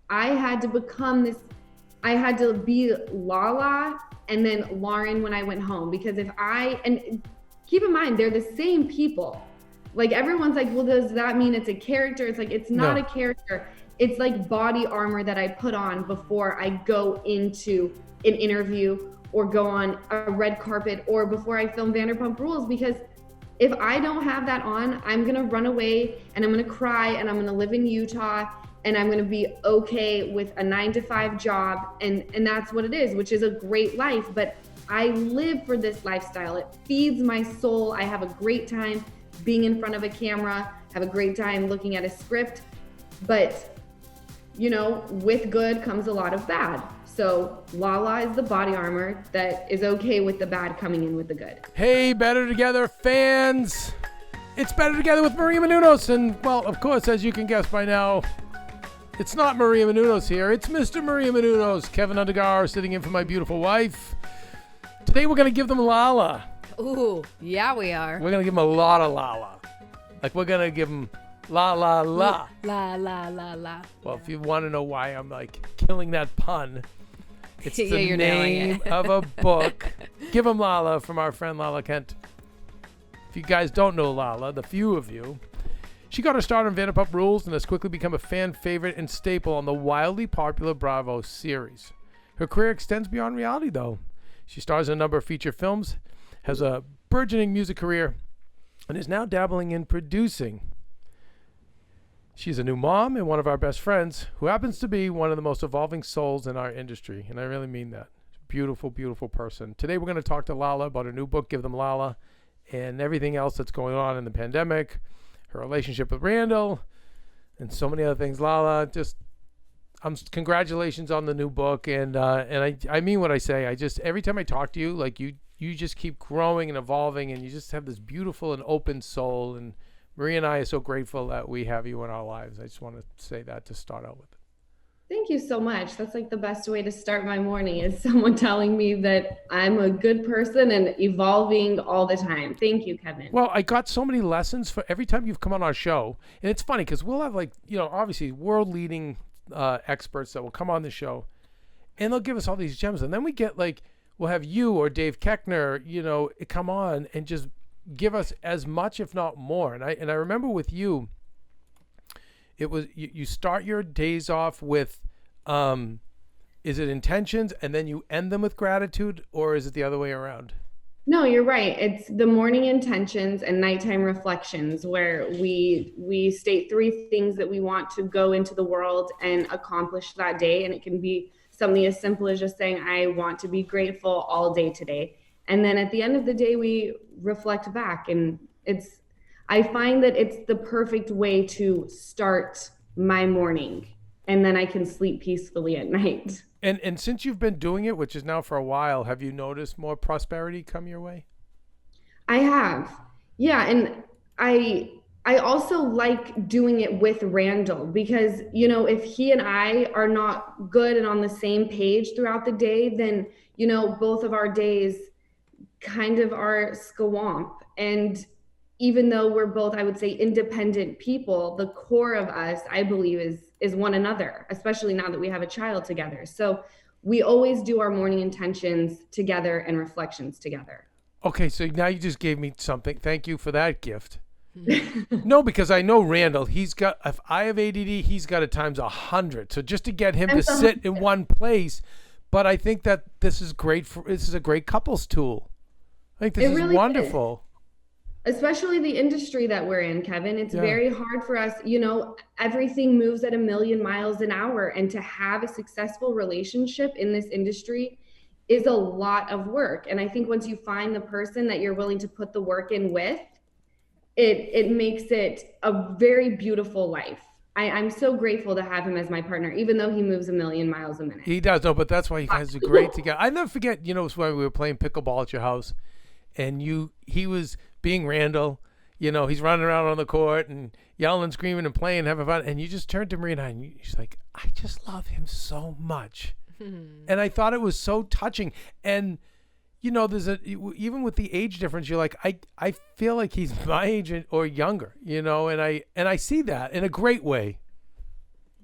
I had to become this, I had to be Lala and then Lauren when I went home. Because and keep in mind, they're the same people. Like everyone's like, well, does that mean it's a character? It's like, it's not No. a character. It's like body armor that I put on before I go into an interview or go on a red carpet or before I film Vanderpump Rules. Because if I don't have that on, I'm going to run away and I'm going to cry and I'm going to live in Utah and I'm going to be okay with a 9 to 5 job. And that's what it is, which is a great life. But I live for this lifestyle. It feeds my soul. I have a great time being in front of a camera, have a great time looking at a script. But, with good comes a lot of bad. So Lala is the body armor that is okay with the bad coming in with the good. Hey, Better Together fans. It's Better Together with Maria Menounos. And, well, of course, as you can guess by now, it's not Maria Menounos here. It's Mr. Maria Menounos, Kevin Undergar, sitting in for my beautiful wife. Today we're going to give them Lala. Ooh, yeah, we are. We're going to give them a lot of Lala. Like, we're going to give them La La La. La, la, la, la. Well, if you want to know why I'm, killing that pun, it's Yeah, the you're nailing name it. of a book. Give them Lala from our friend Lala Kent. If you guys don't know Lala, the few of you, she got her start on Vanderpump Rules and has quickly become a fan favorite and staple on the wildly popular Bravo series. Her career extends beyond reality, though. She stars in a number of feature films, has a burgeoning music career, and is now dabbling in producing. She's a new mom and one of our best friends who happens to be one of the most evolving souls in our industry, and I really mean that. Beautiful, beautiful person. Today we're going to talk to Lala about her new book, Give Them Lala, and everything else that's going on in the pandemic, her relationship with Randall, and so many other things. Lala, just congratulations on the new book, and I mean what I say. Every time I talk to you, you just keep growing and evolving, and you just have this beautiful and open soul, and Maria and I are so grateful that we have you in our lives. I just want to say that to start out with. Thank you so much. That's like the best way to start my morning, is someone telling me that I'm a good person and evolving all the time. Thank you, Kevin. Well, I got so many lessons for every time you've come on our show. And it's funny because we'll have obviously world leading experts that will come on the show and they'll give us all these gems. And then we get we'll have you or Dave Keckner, come on and just give us as much, if not more. And I remember with you, it was you start your days off with is it intentions and then you end them with gratitude, or is it the other way around? No, you're right. It's the morning intentions and nighttime reflections, where we state 3 things that we want to go into the world and accomplish that day. And it can be something as simple as just saying, I want to be grateful all day today. And then at the end of the day, we reflect back. And I find that it's the perfect way to start my morning. And then I can sleep peacefully at night. And since you've been doing it, which is now for a while, have you noticed more prosperity come your way? I have. Yeah. And I also like doing it with Randall, because, if he and I are not good and on the same page throughout the day, then, both of our days kind of are skawamp. And even though we're both, I would say, independent people, the core of us, I believe, is one another, especially now that we have a child together. So we always do our morning intentions together and reflections together. Okay, so now you just gave me something. Thank you for that gift. No, because I know Randall, if I have ADD, he's got it times 100. So just to get him to sit in one place, but I think that this is a great couples tool. I think this is wonderful. Especially the industry that we're in, Kevin. It's very hard for us. Everything moves at 1,000,000 miles an hour. And to have a successful relationship in this industry is a lot of work. And I think once you find the person that you're willing to put the work in with, it makes it a very beautiful life. I'm so grateful to have him as my partner, even though he moves 1,000,000 miles a minute. He does, no, but that's why you guys are great together. I never forget, when we were playing pickleball at your house, and he was being Randall, he's running around on the court and yelling, screaming, and playing, having fun, and you just turned to Maria and she's like, I just love him so much. And I thought it was so touching. And there's even with the age difference, you're like, I feel like he's my age or younger, and I see that in a great way.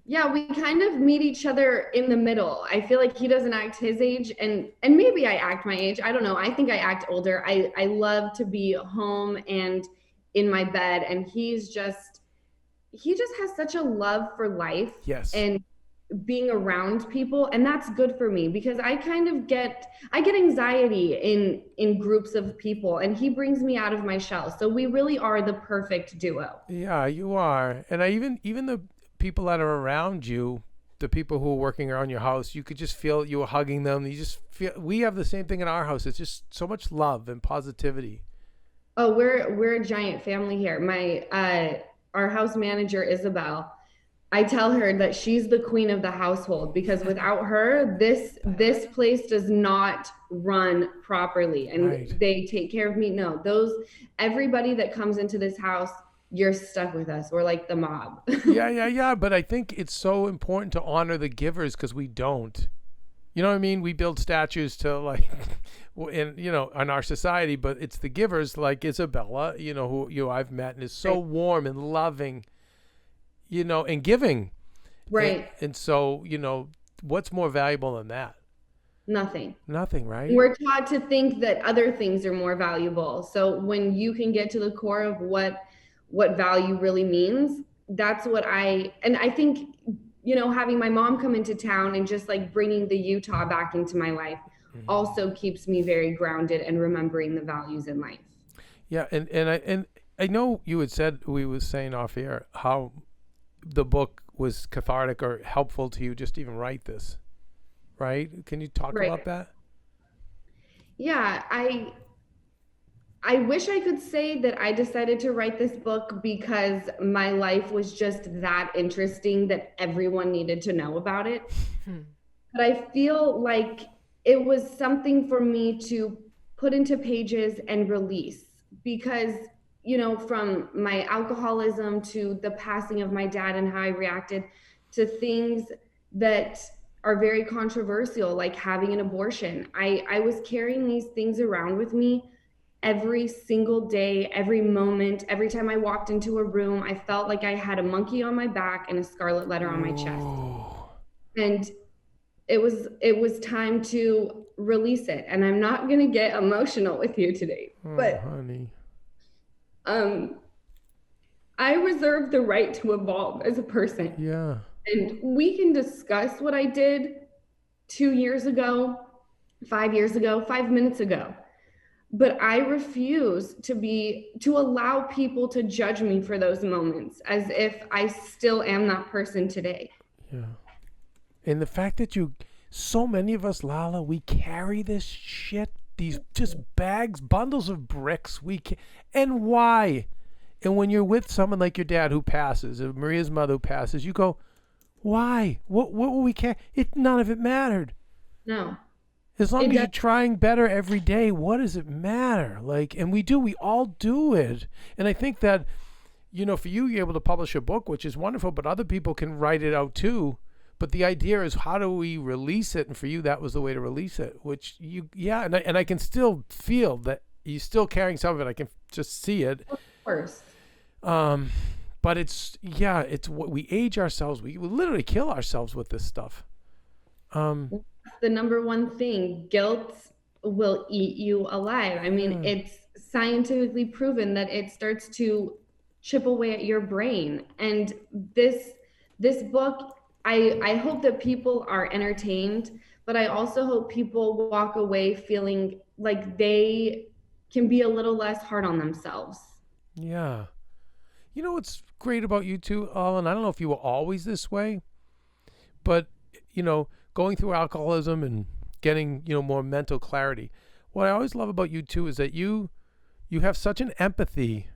Yeah, we kind of meet each other in the middle. I feel like he doesn't act his age, and maybe I act my age. I don't know. I think I act older. I love to be home and in my bed, and he just has such a love for life Yes. and being around people, and that's good for me because I get anxiety in groups of people, and he brings me out of my shell. So we really are the perfect duo. Yeah, you are. And I even the people that are around you, the people who are working around your house, you could just feel you were hugging them. You just feel we have the same thing in our house. It's just so much love and positivity. Oh, we're a giant family here. My our house manager Isabel, I tell her that she's the queen of the household because without her, this place does not run properly. Right. And they take care of me. No, those everybody that comes into this house, you're stuck with us. We're like the mob. Yeah, yeah, yeah. But I think it's so important to honor the givers because we don't. You know what I mean? We build statues to like, in our society, but it's the givers like Isabella, who I've met and is so Right. warm and loving, and giving. Right. And so, what's more valuable than that? Nothing. Nothing, right? We're taught to think that other things are more valuable. So when you can get to the core of what value really means, that's what and I think having my mom come into town and just like bringing the Utah back into my life Hmm. also keeps me very grounded and remembering the values in life. Yeah, and I know you had said we was saying off air how the book was cathartic or helpful to you just to even write this, right? Can you talk about Right. that? Yeah, I wish I could say that I decided to write this book because my life was just that interesting that everyone needed to know about it. Hmm. But I feel like it was something for me to put into pages and release because, from my alcoholism to the passing of my dad and how I reacted to things that are very controversial, like having an abortion. I was carrying these things around with me every single day, every moment, every time I walked into a room, I felt like I had a monkey on my back and a scarlet letter on my chest. Oh, And it was time to release it. And I'm not going to get emotional with you today, oh, but honey. um I reserve the right to evolve as a person. Yeah. And we can discuss what I did 2 years ago, 5 years ago, 5 minutes ago. But I refuse to allow people to judge me for those moments as if I still am that person today. Yeah. And the fact that so many of us, Lala, we carry this shit, these just bags, bundles of bricks. And why? And when you're with someone like your dad who passes, or Maria's mother who passes, you go, why? What will we care? None of it mattered. No. As long It as does. you're trying better every day, what does it matter? Like, and we all do it. And I think that, for you, you're able to publish a book, which is wonderful, but other people can write it out too. But the idea is, how do we release it? And for you, that was the way to release it, which yeah. And I can still feel that you're still carrying some of it. I can just see it. Of course. Um, but it's what we age ourselves. We literally kill ourselves with this stuff. Um, The number one thing, guilt will eat you alive. I mean, yeah. it's scientifically proven that it starts to chip away at your brain. And this book, I hope that people are entertained, but I also hope people walk away feeling like they can be a little less hard on themselves. Yeah. You know what's great about you two, Alan? I don't know if you were always this way, but going through alcoholism and getting more mental clarity. What I always love about you two is that you have such an empathy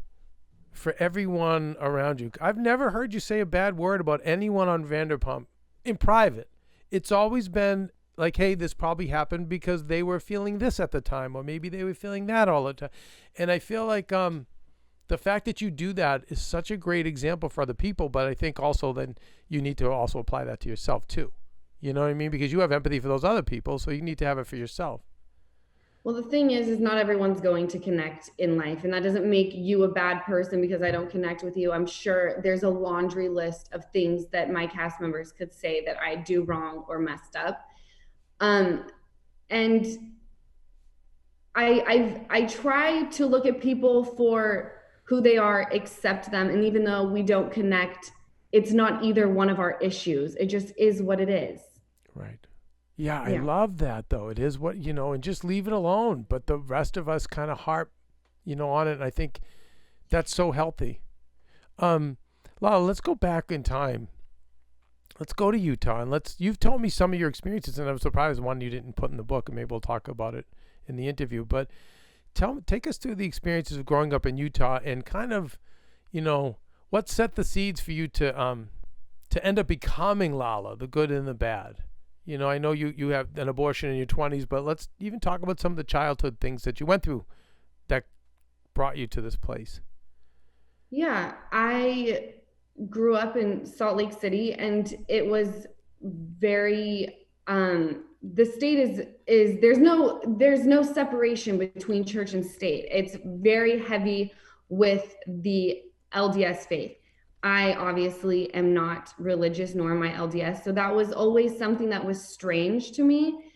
for everyone around you. I've never heard you say a bad word about anyone on Vanderpump in private. It's always been like, hey, this probably happened because they were feeling this at the time, or maybe they were feeling that all the time. And I feel like the fact that you do that is such a great example for other people, but I think also then you need to also apply that to yourself too. You know what I mean? Because you have empathy for those other people, so you need to have it for yourself. Well, the thing is not everyone's going to connect in life, and that doesn't make you a bad person because I don't connect with you. I'm sure there's a laundry list of things that my cast members could say that I do wrong or messed up. And I try to look at people for who they are, accept them, and even though we don't connect, it's not either one of our issues. It just is what it is. Right. Yeah, I love that though. It is what, and just leave it alone. But the rest of us kind of harp, on it. And I think that's so healthy. Lala, let's go back in time. Let's go to Utah and you've told me some of your experiences, and I'm surprised one you didn't put in the book, and maybe we'll talk about it in the interview. But take us through the experiences of growing up in Utah and kind of, what set the seeds for you to end up becoming Lala, the good and the bad. I know you have an abortion in your 20s, but let's even talk about some of the childhood things that you went through that brought you to this place. Yeah, I grew up in Salt Lake City, and it was very the state is there's no separation between church and state. It's very heavy with the LDS faith. I obviously am not religious, nor am I LDS. So that was always something that was strange to me.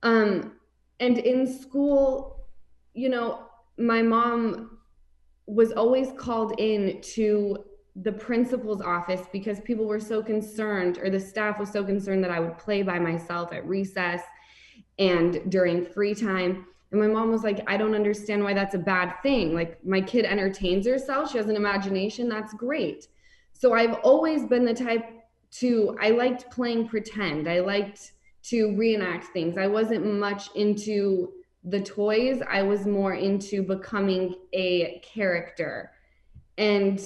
And in school, my mom was always called in to the principal's office because people were so concerned, or the staff was so concerned, that I would play by myself at recess and during free time. And my mom was like, I don't understand why that's a bad thing. Like, my kid entertains herself. She has an imagination. That's great. So I've always been the type I liked playing pretend. I liked to reenact things. I wasn't much into the toys. I was more into becoming a character. And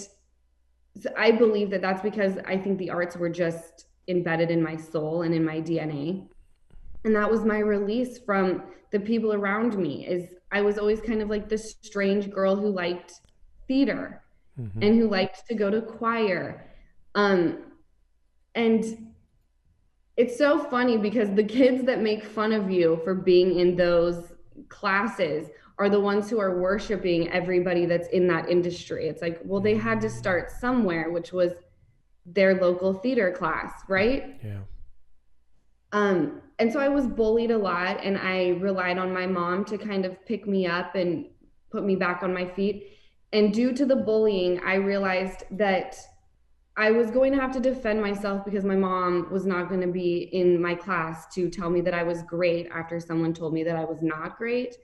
I believe that that's because I think the arts were just embedded in my soul and in my DNA. And that was my release from the people around me. Is I was always kind of like this strange girl who liked theater. Mm-hmm. And who liked to go to choir. And it's so funny because the kids that make fun of you for being in those classes are the ones who are worshiping everybody that's in that industry. It's like, well, they had to start somewhere, which was their local theater class, right? Yeah. And so I was bullied a lot, and I relied on my mom to kind of pick me up and put me back on my feet. And due to the bullying, I realized that I was going to have to defend myself because my mom was not going to be in my class to tell me that I was great after someone told me that I was not great.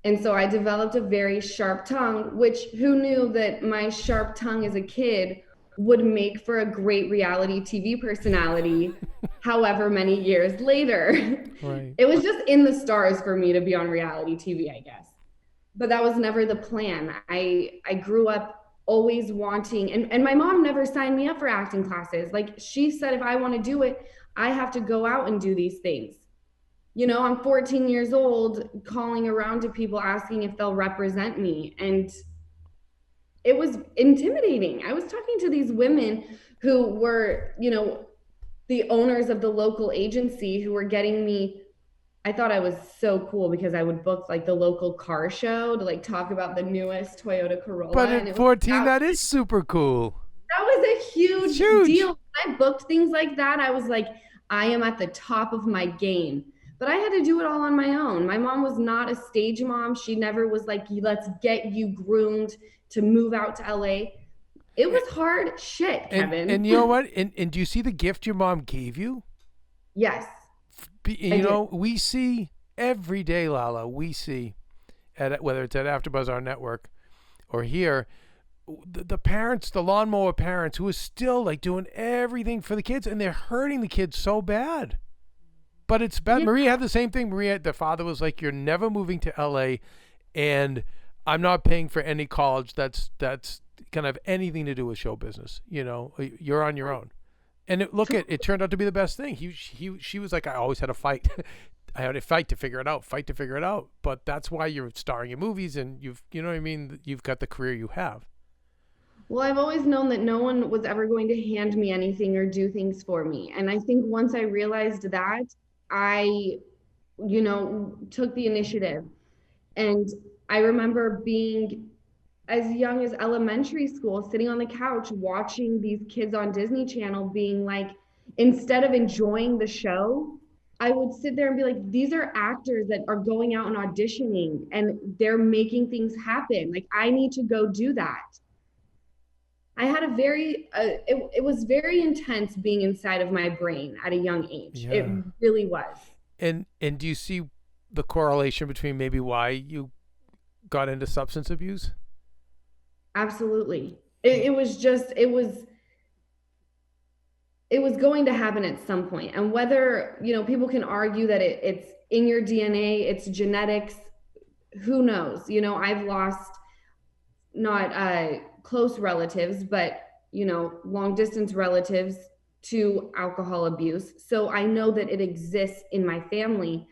And so I developed a very sharp tongue, which who knew that my sharp tongue as a kid would make for a great reality TV personality however many years later. Right. It was just in the stars for me to be on reality TV, I guess. But that was never the plan. I grew up always wanting, and my mom never signed me up for acting classes. Like, she said, if I want to do it, I have to go out and do these things. I'm 14 years old calling around to people asking if they'll represent me. And it was intimidating. I was talking to these women who were, the owners of the local agency who were getting me. I thought I was so cool because I would book like the local car show to like talk about the newest Toyota Corolla. But at 14, that is super cool. That was a huge deal. When I booked things like that, I was like, I am at the top of my game. But I had to do it all on my own. My mom was not a stage mom. She never was like, let's get you groomed to move out to LA. It was hard shit, Kevin. And you know what? And do you see the gift your mom gave you? Yes. We see every day, Lala, we see, whether it's at AfterBuzz, our network, or here, the parents, the lawnmower parents who are still like doing everything for the kids, and they're hurting the kids so bad. But it's bad. Yeah. Maria had the same thing. The father was like, you're never moving to LA, and I'm not paying for any college that's going to have anything to do with show business. You're on your own. And it turned out to be the best thing. She was like, I always had to fight. I had to fight to figure it out. But that's why you're starring in movies, and you know what I mean? You've got the career you have. Well, I've always known that no one was ever going to hand me anything or do things for me. And I think once I realized that, I, took the initiative. And I remember being as young as elementary school, sitting on the couch watching these kids on Disney Channel being like, instead of enjoying the show, I would sit there and be like, these are actors that are going out and auditioning and they're making things happen. Like, I need to go do that. I had a it was very intense being inside of my brain at a young age. It Yeah. really was. And do you see the correlation between maybe why you got into substance abuse? Absolutely. It was just, it was going to happen at some point. And whether, people can argue that it's in your DNA, it's genetics, who knows? I've lost not close relatives, but, long distance relatives to alcohol abuse. So I know that it exists in my family.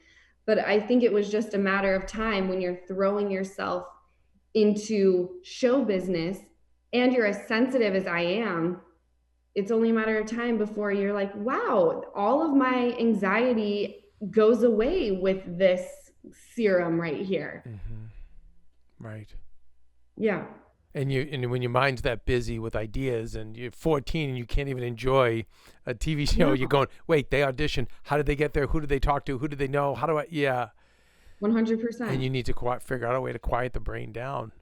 But I think it was just a matter of time when you're throwing yourself into show business and you're as sensitive as I am. It's only a matter of time before you're like, wow, all of my anxiety goes away with this serum right here. Right. Yeah. And when your mind's that busy with ideas and you're 14 and you can't even enjoy a TV show, you're going, wait, they auditioned. How did they get there? Who did they talk to? Who did they know? How do I? Yeah. 100%. And you need to figure out a way to quiet the brain down.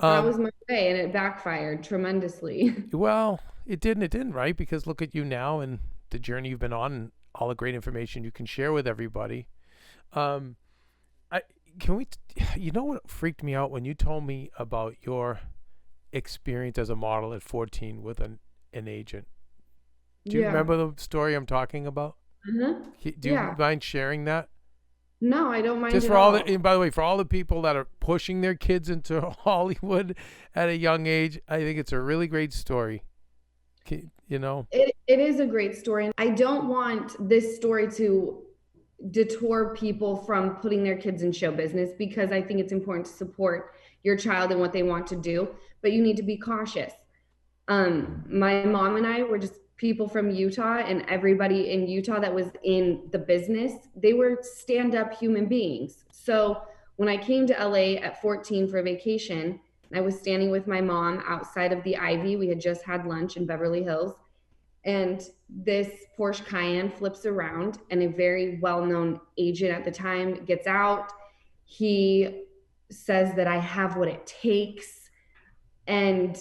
That was my way, and it backfired tremendously. Well, it didn't, right? Because look at you now and the journey you've been on and all the great information you can share with everybody. You know what freaked me out when you told me about your experience as a model at 14 with an agent? Do you remember the story I'm talking about? Uh-huh. Do you mind sharing that? No, I don't mind. Just for and by the way, for all the people that are pushing their kids into Hollywood at a young age, I think it's a really great story. It is a great story. I don't want this story to detour people from putting their kids in show business, because I think it's important to support your child and what they want to do, but you need to be cautious. My mom and I were just people from Utah, and everybody in Utah that was in the business, they were stand-up human beings. So when I came to LA at 14 for vacation, I was standing with my mom outside of the Ivy. We had just had lunch in Beverly Hills, and this Porsche Cayenne flips around, and a very well-known agent at the time gets out. He says that I have what it takes. And,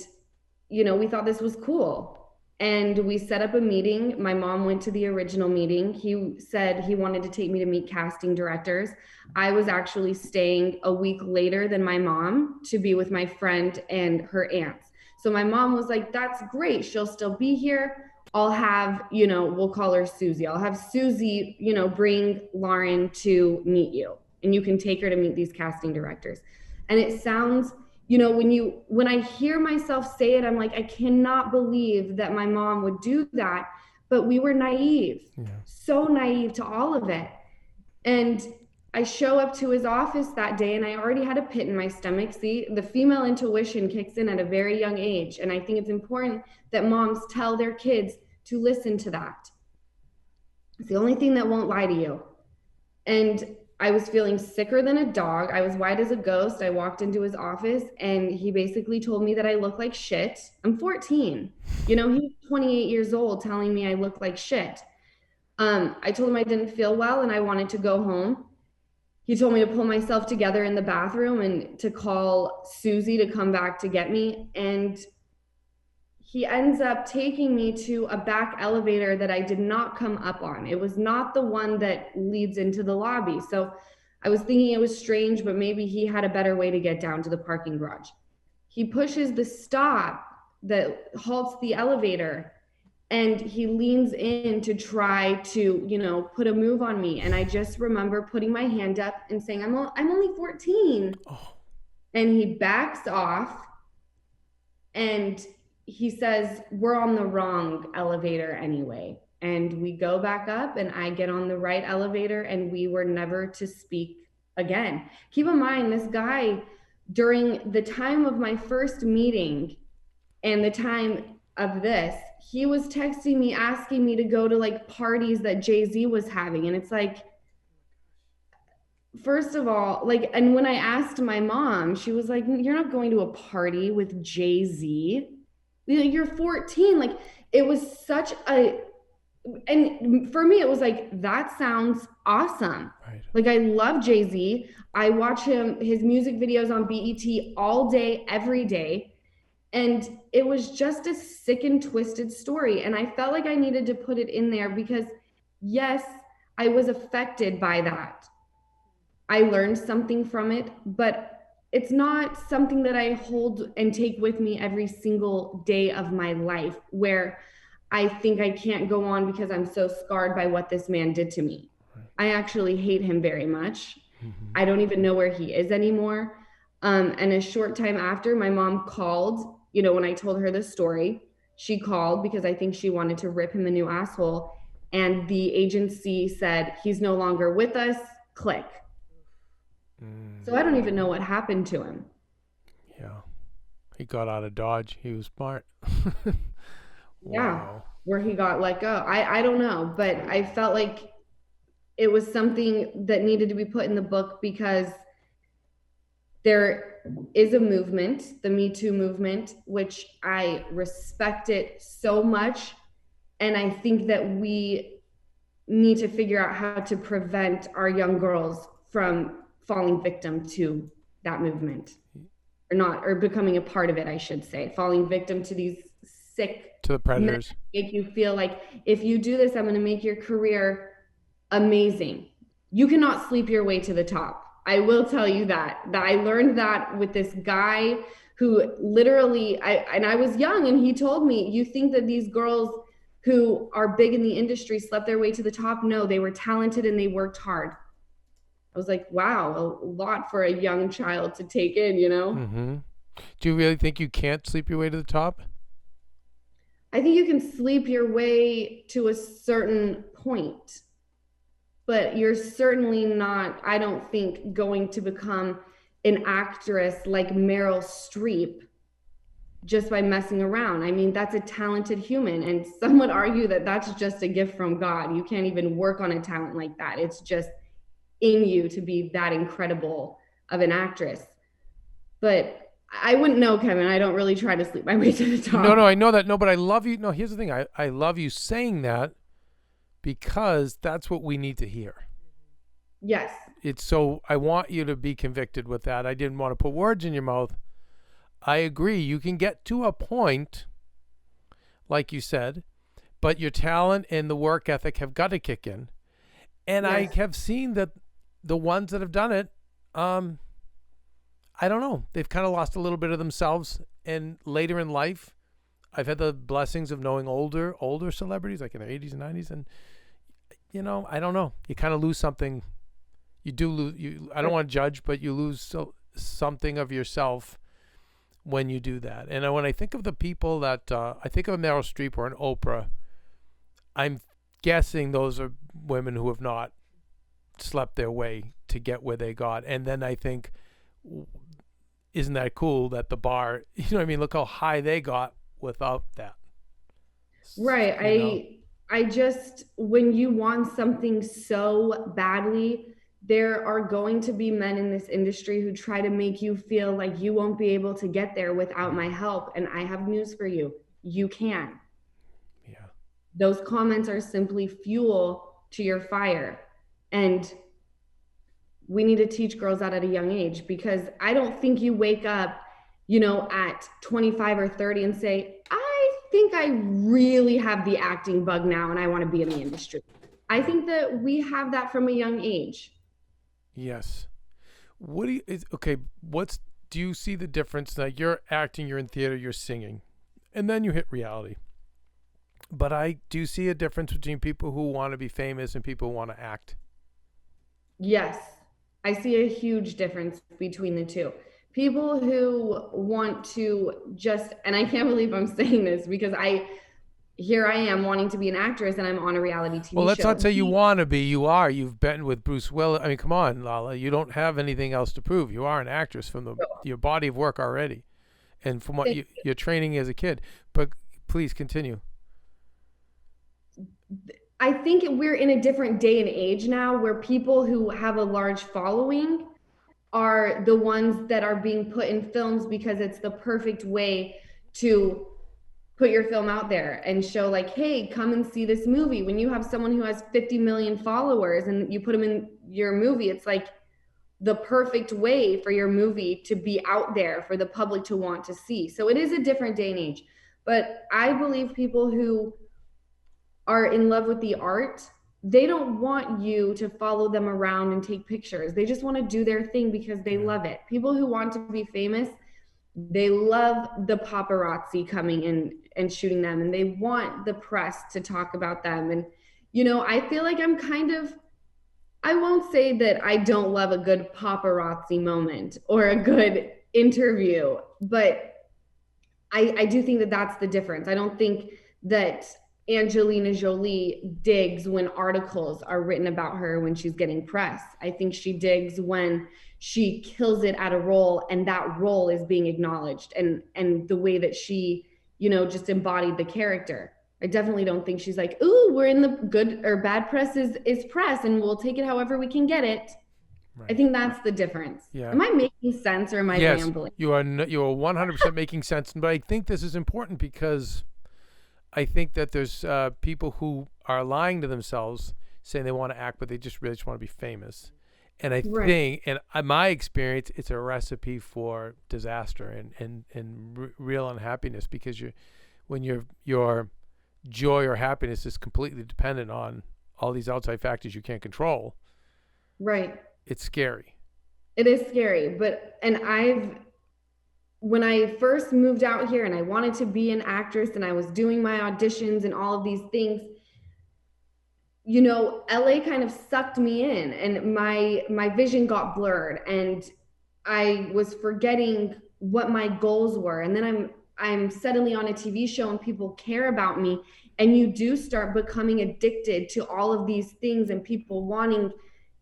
we thought this was cool. And we set up a meeting. My mom went to the original meeting. He said he wanted to take me to meet casting directors. I was actually staying a week later than my mom to be with my friend and her aunts. So my mom was like, that's great. She'll still be here. I'll have, we'll call her Susie. I'll have Susie, bring Lauren to meet you, and you can take her to meet these casting directors. And it sounds, when I hear myself say it, I'm like, I cannot believe that my mom would do that. But we were naive, so naive to all of it. And I show up to his office that day, and I already had a pit in my stomach. See, the female intuition kicks in at a very young age. And I think it's important that moms tell their kids to listen to that. It's the only thing that won't lie to you. And I was feeling sicker than a dog. I was white as a ghost. I walked into his office, and he basically told me that I look like shit. I'm 14. He's 28 years old telling me I look like shit. I told him I didn't feel well and I wanted to go home. He told me to pull myself together in the bathroom and to call Susie to come back to get me. And he ends up taking me to a back elevator that I did not come up on. It was not the one that leads into the lobby. So I was thinking it was strange, but maybe he had a better way to get down to the parking garage. He pushes the stop that halts the elevator, and he leans in to try to, put a move on me. And I just remember putting my hand up and saying, I'm only 14. Oh. And he backs off, and he says, we're on the wrong elevator anyway. And we go back up, and I get on the right elevator, and we were never to speak again. Keep in mind, this guy, during the time of my first meeting and the time of this, he was texting me, asking me to go to like parties that Jay-Z was having. And it's like, first of all, like, and when I asked my mom, she was like, "You're not going to a party with Jay-Z. You're 14." Like, it was such a, and for me, it was like, that sounds awesome. Right. Like, I love Jay-Z. I watch his music videos on BET all day, every day. And it was just a sick and twisted story. And I felt like I needed to put it in there because, yes, I was affected by that. I learned something from it, but it's not something that I hold and take with me every single day of my life, where I think I can't go on because I'm so scarred by what this man did to me. I actually hate him very much. I don't even know where he is anymore. And a short time after, my mom called, when I told her this story, she called because I think she wanted to rip him a new asshole. And the agency said, he's no longer with us, click. So I don't even know what happened to him. Yeah. He got out of Dodge. He was smart. Yeah. Where he got let go. I don't know, but I felt like it was something that needed to be put in the book because there is a movement, the Me Too movement, which I respect it so much. And I think that we need to figure out how to prevent our young girls from falling victim to that movement, or becoming a part of it, I should say, falling victim to these sick, to the predators. Make you feel like, if you do this, I'm going to make your career amazing. You cannot sleep your way to the top. I will tell you that I learned that with this guy who literally, I was young, and he told me, you think that these girls who are big in the industry slept their way to the top? No, they were talented and they worked hard. I was like, wow, a lot for a young child to take in, Mm-hmm. Do you really think you can't sleep your way to the top? I think you can sleep your way to a certain point, but you're certainly not, I don't think, going to become an actress like Meryl Streep just by messing around. I mean, that's a talented human, and some would argue that that's just a gift from God. You can't even work on a talent like that. It's just in you to be that incredible of an actress. But I wouldn't know, Kevin. I don't really try to sleep my way to the top. No, I know that. No, but I love you. No, here's the thing. I love you saying that because that's what we need to hear. Yes. So I want you to be convicted with that. I didn't want to put words in your mouth. I agree. You can get to a point, like you said, but your talent and the work ethic have got to kick in. And yes. I have seen that the ones that have done it, I don't know. They've kind of lost a little bit of themselves. And later in life, I've had the blessings of knowing older celebrities, like in their 80s and 90s. And, I don't know. You kind of lose something. You do lose. I don't want to judge, but you lose something of yourself when you do that. And when I think of the people that, I think of Meryl Streep or an Oprah, I'm guessing those are women who have not slept their way to get where they got. And then I think, isn't that cool that the bar, look how high they got without that. Right. I just, when you want something so badly, there are going to be men in this industry who try to make you feel like you won't be able to get there without my help. And I have news for you. You can. Yeah. Those comments are simply fuel to your fire. And we need to teach girls that at a young age, because I don't think you wake up, at 25 or 30 and say, I think I really have the acting bug now and I want to be in the industry. I think that we have that from a young age. Yes. Do you see the difference? Now you're acting, you're in theater, you're singing, and then you hit reality. But I do see a difference between people who want to be famous and people who want to act. Yes. I see a huge difference between the two. People who want to and I can't believe I'm saying this, because here I am wanting to be an actress and I'm on a reality TV show. Well, let's not say you want to be. You are. You've been with Bruce Willis. I mean, come on, Lala. You don't have anything else to prove. You are an actress from your body of work already, and from what you're training as a kid. But please continue. I think we're in a different day and age now where people who have a large following are the ones that are being put in films because it's the perfect way to put your film out there and show like, hey, come and see this movie. When you have someone who has 50 million followers and you put them in your movie, it's like the perfect way for your movie to be out there for the public to want to see. So it is a different day and age. But I believe people who are in love with the art, they don't want you to follow them around and take pictures. They just want to do their thing because they love it. People who want to be famous, they love the paparazzi coming in and shooting them, and they want the press to talk about them. And I feel like I'm kind of, I won't say that I don't love a good paparazzi moment or a good interview, but I do think that that's the difference. I don't think that Angelina Jolie digs when articles are written about her when she's getting press. I think she digs when she kills it at a role and that role is being acknowledged, and the way that she, just embodied the character. I definitely don't think she's like, ooh, we're in the good or bad press is press and we'll take it however we can get it. Right. I think that's the difference. Yeah. Am I making sense or am I rambling? You are 100% making sense. But I think this is important because I think that there's people who are lying to themselves, saying they want to act, but they just really just want to be famous. And I think, in my experience, it's a recipe for disaster and real unhappiness, because when your joy or happiness is completely dependent on all these outside factors you can't control. Right. It's scary. It is scary, when I first moved out here and I wanted to be an actress and I was doing my auditions and all of these things, LA kind of sucked me in and my vision got blurred and I was forgetting what my goals were. And then I'm suddenly on a TV show and people care about me, and you do start becoming addicted to all of these things and people wanting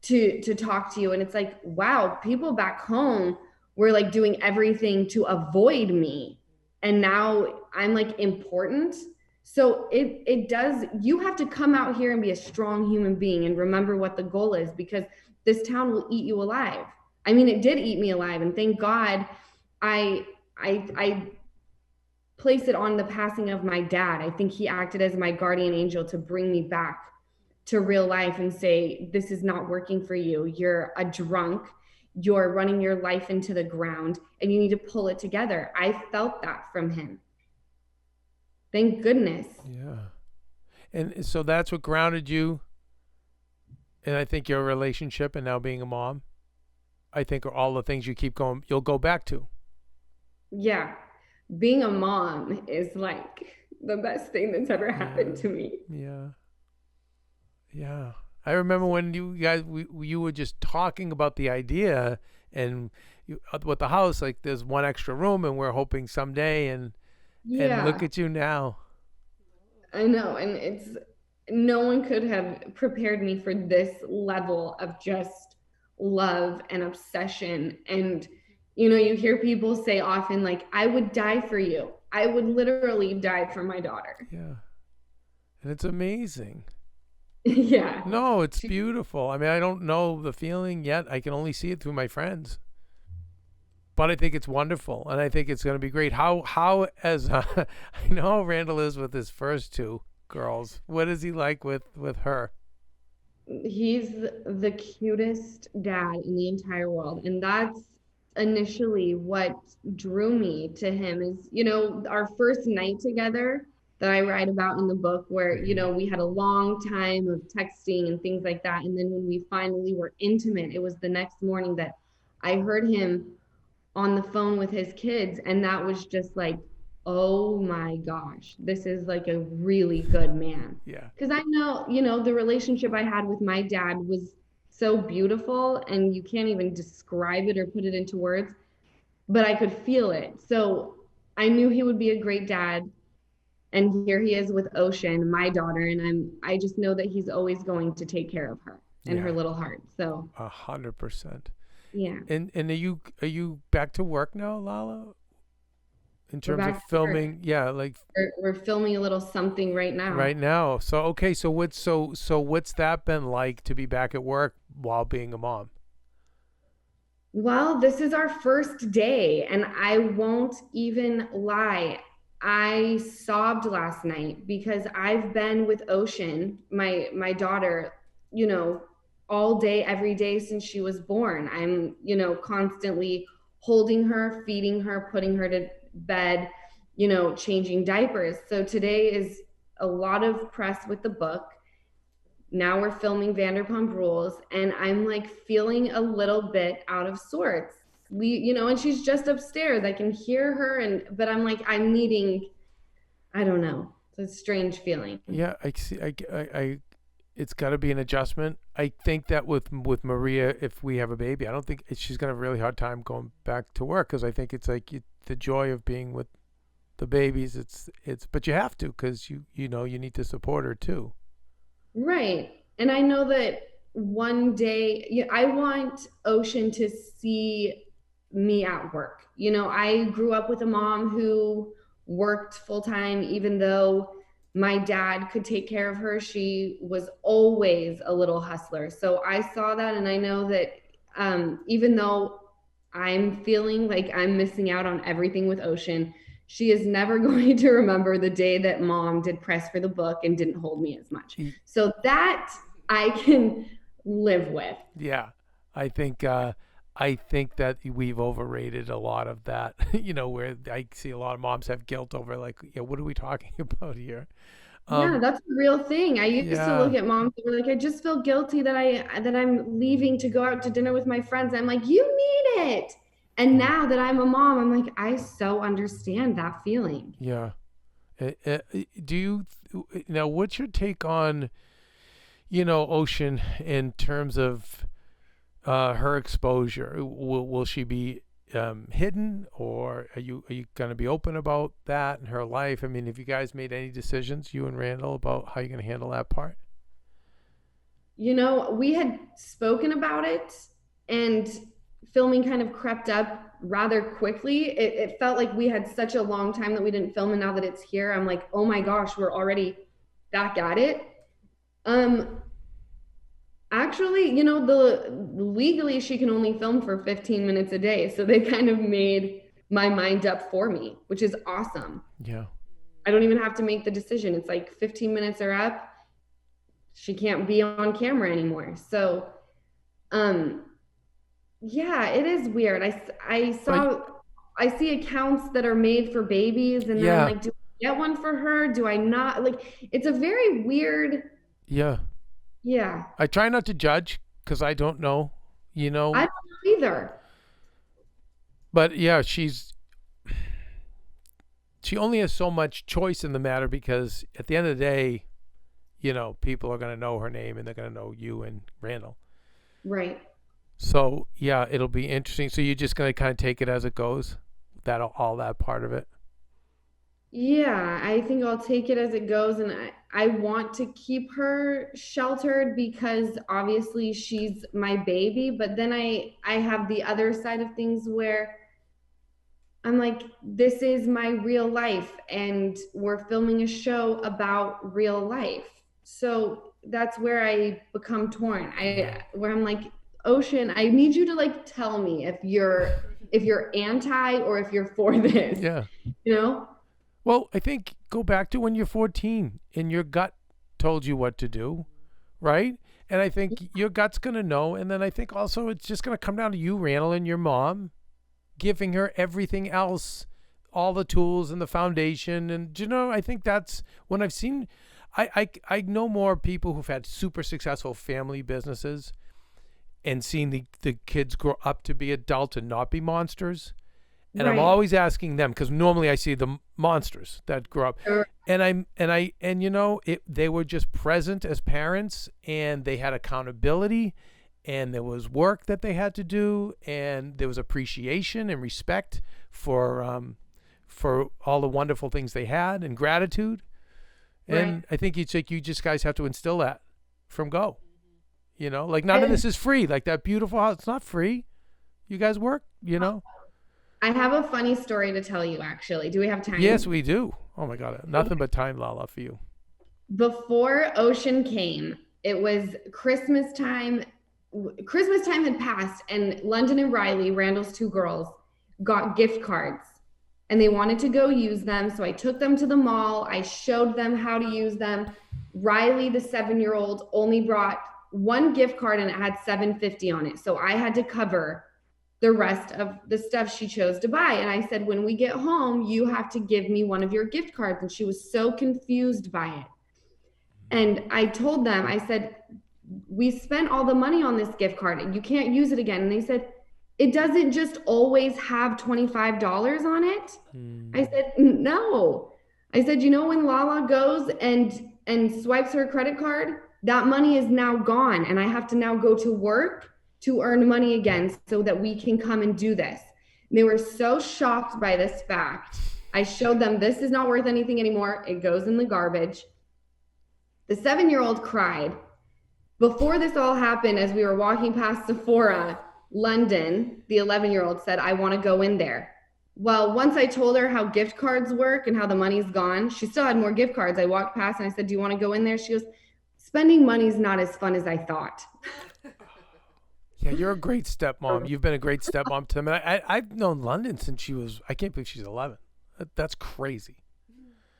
to talk to you. And it's like, wow, people back home were like doing everything to avoid me. And now I'm like important. So it does, you have to come out here and be a strong human being and remember what the goal is, because this town will eat you alive. I mean, it did eat me alive. And thank God I place it on the passing of my dad. I think he acted as my guardian angel to bring me back to real life and say, this is not working for you. You're a drunk. You're running your life into the ground and you need to pull it together. I felt that from him. Thank goodness. Yeah. And so that's what grounded you. And I think your relationship and now being a mom, I think, are all the things you'll go back to. Yeah. Being a mom is like the best thing that's ever happened to me. Yeah. Yeah. I remember when you guys, you were just talking about the idea and with the house, like there's one extra room and we're hoping someday, and look at you now. I know. And no one could have prepared me for this level of just love and obsession. And, you hear people say often, like, I would die for you. I would literally die for my daughter. Yeah. And it's amazing. Yeah. No, it's beautiful. I mean, I don't know the feeling yet. I can only see it through my friends. But I think it's wonderful, and I think it's going to be great. How as I know how Randall is with his first two girls. What is he like with her? He's the cutest dad in the entire world, and that's initially what drew me to him. Is our first night together that I write about in the book, where we had a long time of texting and things like that, and then when we finally were intimate, it was the next morning that I heard him on the phone with his kids, and that was just like, oh my gosh, this is like a really good man. Yeah. Because I know, the relationship I had with my dad was so beautiful, and you can't even describe it or put it into words, but I could feel it. So I knew he would be a great dad. And here he is with Ocean, my daughter, and I just know that he's always going to take care of her and her little heart. So 100%. Yeah. And are you back to work now, Lala? in terms back of to work. filming? Yeah, like We're filming a little something right now. right now. So okay, so what's that been like to be back at work while being a mom? Well, this is our first day, and I won't even lie. I sobbed last night because I've been with Ocean, my daughter, you know, all day, every day since she was born. I'm, constantly holding her, feeding her, putting her to bed, changing diapers. So today is a lot of press with the book. Now we're filming Vanderpump Rules, and I'm like feeling a little bit out of sorts. And she's just upstairs. I can hear her, but I'm like, I'm needing, I don't know. It's a strange feeling. Yeah, I see. I it's got to be an adjustment. I think that with Maria, if we have a baby, I don't think she's gonna have a really hard time going back to work because I think it's like the joy of being with the babies. But you have to because you need to support her too. Right. And I know that one day, I want Ocean to see me at work. I grew up with a mom who worked full time, even though my dad could take care of her. She was always a little hustler. So I saw that, and I know that even though I'm feeling like I'm missing out on everything with Ocean, she is never going to remember the day that mom did press for the book and didn't hold me as much. So that I can live with. Yeah. I think that we've overrated a lot of that, where I see a lot of moms have guilt over like, what are we talking about here? Yeah, that's a real thing. I used to look at moms and be like, I just feel guilty that I'm leaving to go out to dinner with my friends. I'm like, you need it. And now that I'm a mom, I'm like, I so understand that feeling. Yeah. Do you now? What's your take on, Ocean in terms of her exposure? Will she be hidden, or are you going to be open about that in her life? I mean, have you guys made any decisions, you and Randall, about how you're going to handle that part? We had spoken about it, and filming kind of crept up rather quickly. It felt like we had such a long time that we didn't film, and now that it's here, I'm like, oh my gosh, we're already back at it. Actually, legally she can only film for 15 minutes a day, so they kind of made my mind up for me, which is awesome. Yeah. I don't even have to make the decision. It's like 15 minutes are up. She can't be on camera anymore. So, yeah, it is weird. I see accounts that are made for babies, and then I'm like, do I get one for her? Do I not? Like, it's a very weird. Yeah. Yeah. I try not to judge because I don't know, I don't know either. But yeah, she only has so much choice in the matter because at the end of the day, people are going to know her name and they're going to know you and Randall. Right. So yeah, it'll be interesting. So you're just going to kind of take it as it goes, all that part of it. Yeah, I think I'll take it as it goes, and I want to keep her sheltered because obviously she's my baby, but then I have the other side of things where I'm like, this is my real life, and we're filming a show about real life. So that's where I become torn. Where I'm like, Ocean, I need you to like tell me if you're anti or if you're for this. Yeah. Well, I think go back to when you're 14 and your gut told you what to do, right? And I think your gut's going to know. And then I think also it's just going to come down to you, Randall, and your mom giving her everything else, all the tools and the foundation. And, I think that's when I've seen, I know more people who've had super successful family businesses and seen the kids grow up to be adults and not be monsters. And right. I'm always asking them because normally I see the monsters that grow up, and they were just present as parents, and they had accountability, and there was work that they had to do, and there was appreciation and respect for all the wonderful things they had and gratitude. And right. I think you just guys have to instill that from go. Like none of this is free. Like that beautiful house, it's not free. You guys work. I have a funny story to tell you, actually. Do we have time? Yes, we do. Oh my God, nothing but time, Lala, for you. Before Ocean came, it was Christmas time. Christmas time had passed, and London and Riley, Randall's two girls, got gift cards and they wanted to go use them. So I took them to the mall. I showed them how to use them. Riley, the 7-year-old, only brought one gift card and it had $7.50 on it. So I had to cover the rest of the stuff she chose to buy. And I said, when we get home, you have to give me one of your gift cards. And she was so confused by it. And I told them, I said, we spent all the money on this gift card. You can't use it again. And they said, it doesn't just always have $25 on it. I said, no. I said, when Lala goes and swipes her credit card, that money is now gone. And I have to now go to work to earn money again so that we can come and do this. And they were so shocked by this fact. I showed them, this is not worth anything anymore. It goes in the garbage. The 7-year-old cried. Before this all happened, as we were walking past Sephora, London, the 11-year-old said, I want to go in there. Well, once I told her how gift cards work and how the money's gone, she still had more gift cards. I walked past and I said, do you want to go in there? She goes, spending money's not as fun as I thought. Yeah, you're a great stepmom. You've been a great stepmom to me. I've known London since she was, I can't believe she's 11. That's crazy.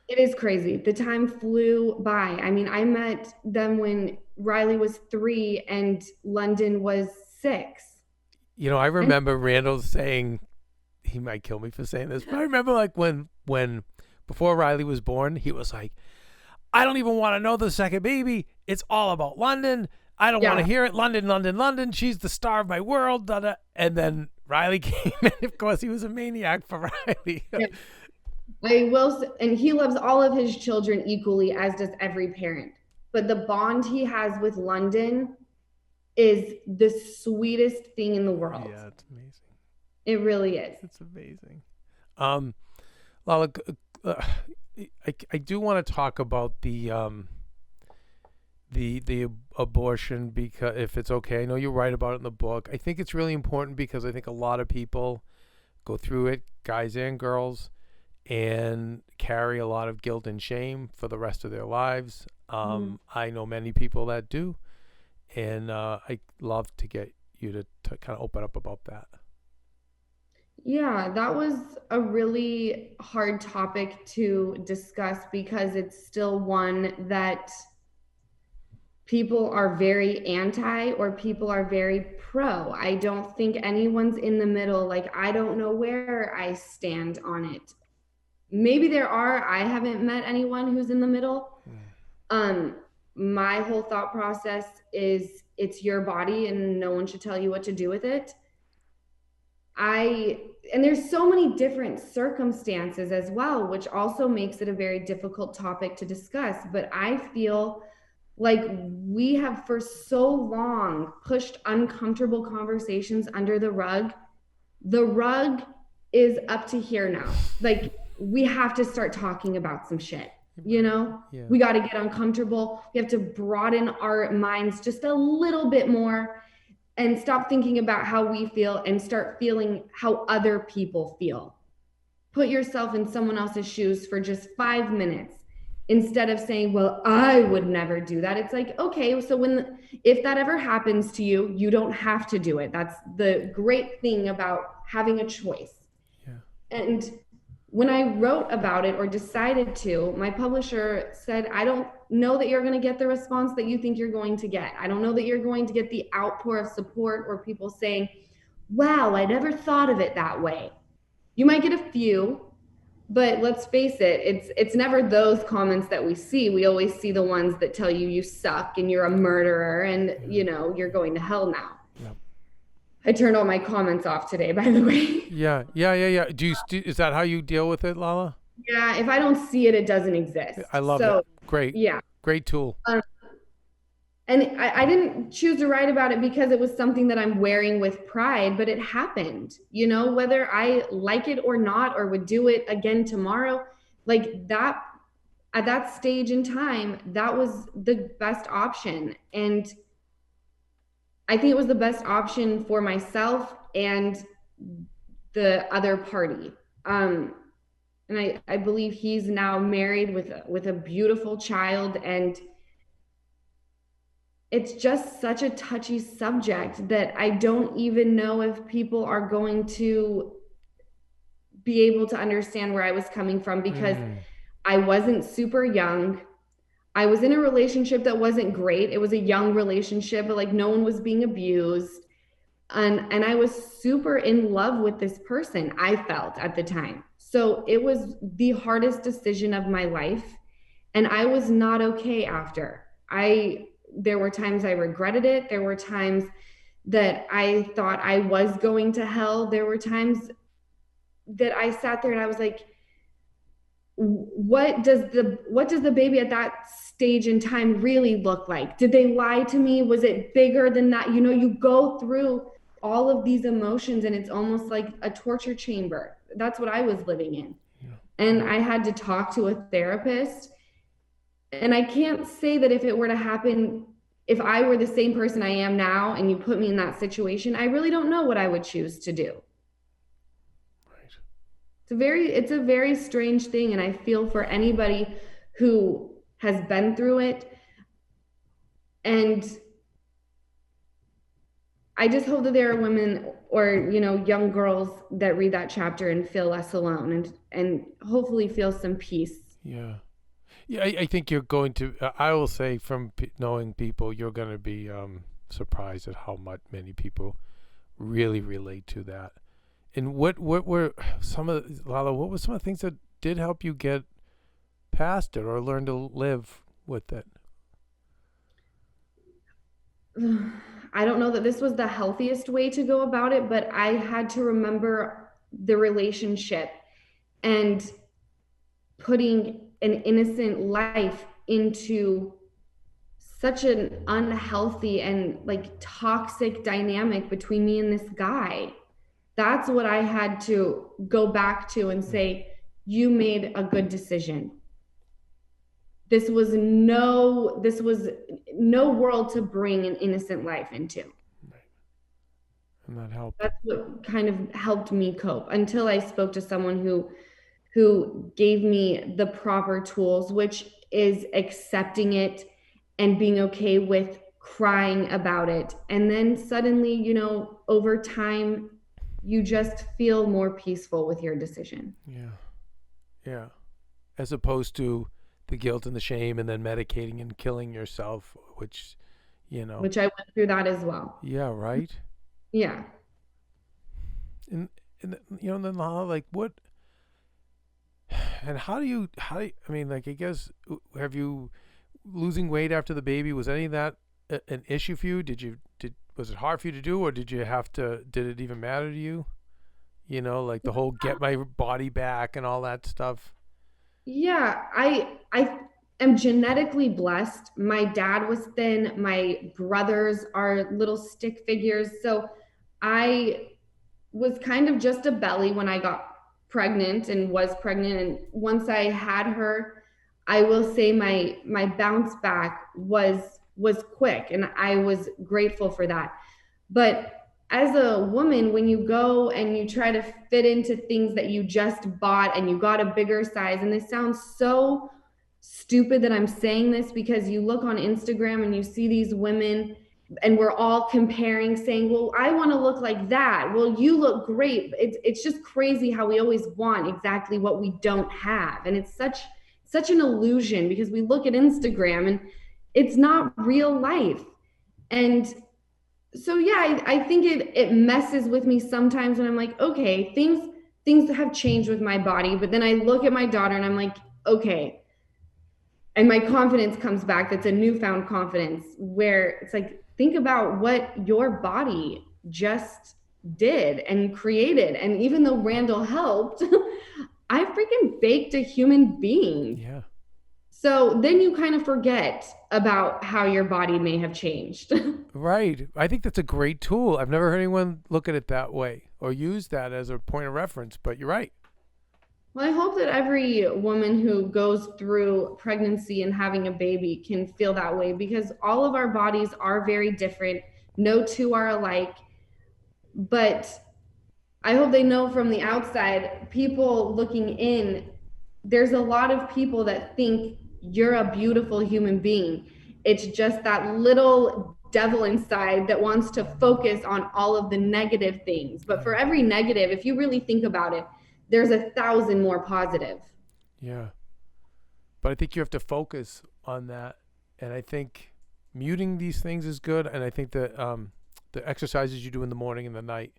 It is crazy. The time flew by. I mean, I met them when Riley was 3 and London was 6. I remember Randall saying, he might kill me for saying this, but I remember like when before Riley was born, he was like, I don't even want to know the second baby. It's all about London. I don't want to hear it. London, London, London. She's the star of my world. Da, da. And then Riley came, and of course he was a maniac for Riley. Yeah. I will, and he loves all of his children equally, as does every parent. But the bond he has with London is the sweetest thing in the world. Yeah, it's amazing. It really is. It's amazing. Lala, I do want to talk about the abortion, because if it's okay, I know you write about it in the book. I think it's really important because I think a lot of people go through it, guys and girls, and carry a lot of guilt and shame for the rest of their lives. I know many people that do, and I'd love to get you to kind of open up about that. Yeah, that was a really hard topic to discuss because it's still one that people are very anti or people are very pro. I don't think anyone's in the middle. Like, I don't know where I stand on it. Maybe there are. I haven't met anyone who's in the middle. My whole thought process is it's your body and no one should tell you what to do with it. And there's so many different circumstances as well, which also makes it a very difficult topic to discuss. But I feel like we have for so long pushed uncomfortable conversations under the rug. The rug is up to here now. Like, we have to start talking about some shit, Yeah. We got to get uncomfortable. We have to broaden our minds just a little bit more and stop thinking about how we feel and start feeling how other people feel. Put yourself in someone else's shoes for just 5 minutes instead of saying, well, I would never do that. It's like, okay, so if that ever happens to you, you don't have to do it. That's the great thing about having a choice. Yeah. And when I wrote about it or decided to, my publisher said, I don't know that you're going to get the response that you think you're going to get. I don't know that you're going to get the outpour of support or people saying, wow, I never thought of it that way. You might get a few, but let's face it, it's never those comments that we see. We always see the ones that tell you suck and you're a murderer and, you're going to hell now. Yep. I turned all my comments off today, by the way. Yeah. Is that how you deal with it, Lala? Yeah, if I don't see it, it doesn't exist. I love it. Great. Yeah. Great tool. And I didn't choose to write about it because it was something that I'm wearing with pride, but it happened, whether I like it or not, or would do it again tomorrow, like that, at that stage in time, that was the best option. And I think it was the best option for myself and the other party. And I believe he's now married with a beautiful child, and it's just such a touchy subject that I don't even know if people are going to be able to understand where I was coming from, because I wasn't super young. I was in a relationship that wasn't great. It was a young relationship, but like no one was being abused. And I was super in love with this person, I felt at the time. So it was the hardest decision of my life. And I was not okay after. There were times I regretted it. There were times that I thought I was going to hell. There were times that I sat there and I was like, what does the baby at that stage in time really look like? Did they lie to me? Was it bigger than that? You know, you go through all of these emotions and it's almost like a torture chamber. That's what I was living in. Yeah. And I had to talk to a therapist. And I can't say that if it were to happen, if I were the same person I am now and you put me in that situation, I really don't know what I would choose to do. It's a very strange thing, and I feel for anybody who has been through it. And I just hope that there are women or, you know, young girls that read that chapter and feel less alone and hopefully feel some peace. Yeah. Yeah, I think you're going to, I will say from knowing people, you're going to be surprised at how many people really relate to that. And what were some of, Lala, what were some of the things that did help you get past it or learn to live with it? I don't know that this was the healthiest way to go about it, but I had to remember the relationship and putting an innocent life into such an unhealthy and like toxic dynamic between me and this guy. That's what I had to go back to and say, you made a good decision. This was no world to bring an innocent life into. Right. And that helped. That's what kind of helped me cope until I spoke to someone who gave me the proper tools, which is accepting it and being okay with crying about it. And then suddenly, you know, over time, you just feel more peaceful with your decision. Yeah. Yeah. As opposed to the guilt and the shame and then medicating and killing yourself, which, you know. Which I went through that as well. Yeah, right? Yeah. And you know, then like what, and how do you, I mean, like, I guess, have you, losing weight after the baby, was any of that an issue for you? Was it hard for you to do, or did it even matter to you? You know, like the whole get my body back and all that stuff. Yeah, I am genetically blessed. My dad was thin. My brothers are little stick figures. So I was kind of just a belly when I got pregnant and was pregnant. And once I had her, I will say my bounce back was quick, and I was grateful for that. But as a woman, when you go and you try to fit into things that you just bought and you got a bigger size, and this sounds so stupid that I'm saying this, because you look on Instagram and you see these women and we're all comparing, saying, well, I want to look like that. Well, you look great. It's just crazy how we always want exactly what we don't have. And it's such an illusion, because we look at Instagram and it's not real life. And so, yeah, I think it messes with me sometimes when I'm like, okay, things have changed with my body. But then I look at my daughter and I'm like, okay. And my confidence comes back. That's a newfound confidence, where it's like, think about what your body just did and created. And even though Randall helped, I freaking baked a human being. Yeah. So then you kind of forget about how your body may have changed. Right. I think that's a great tool. I've never heard anyone look at it that way or use that as a point of reference, but you're right. Well, I hope that every woman who goes through pregnancy and having a baby can feel that way, because all of our bodies are very different. No two are alike. But I hope they know from the outside, people looking in, there's a lot of people that think you're a beautiful human being. It's just that little devil inside that wants to focus on all of the negative things. But for every negative, if you really think about it, there's 1,000 more positive. Yeah. But I think you have to focus on that. And I think muting these things is good. And I think that the exercises you do in the morning and the night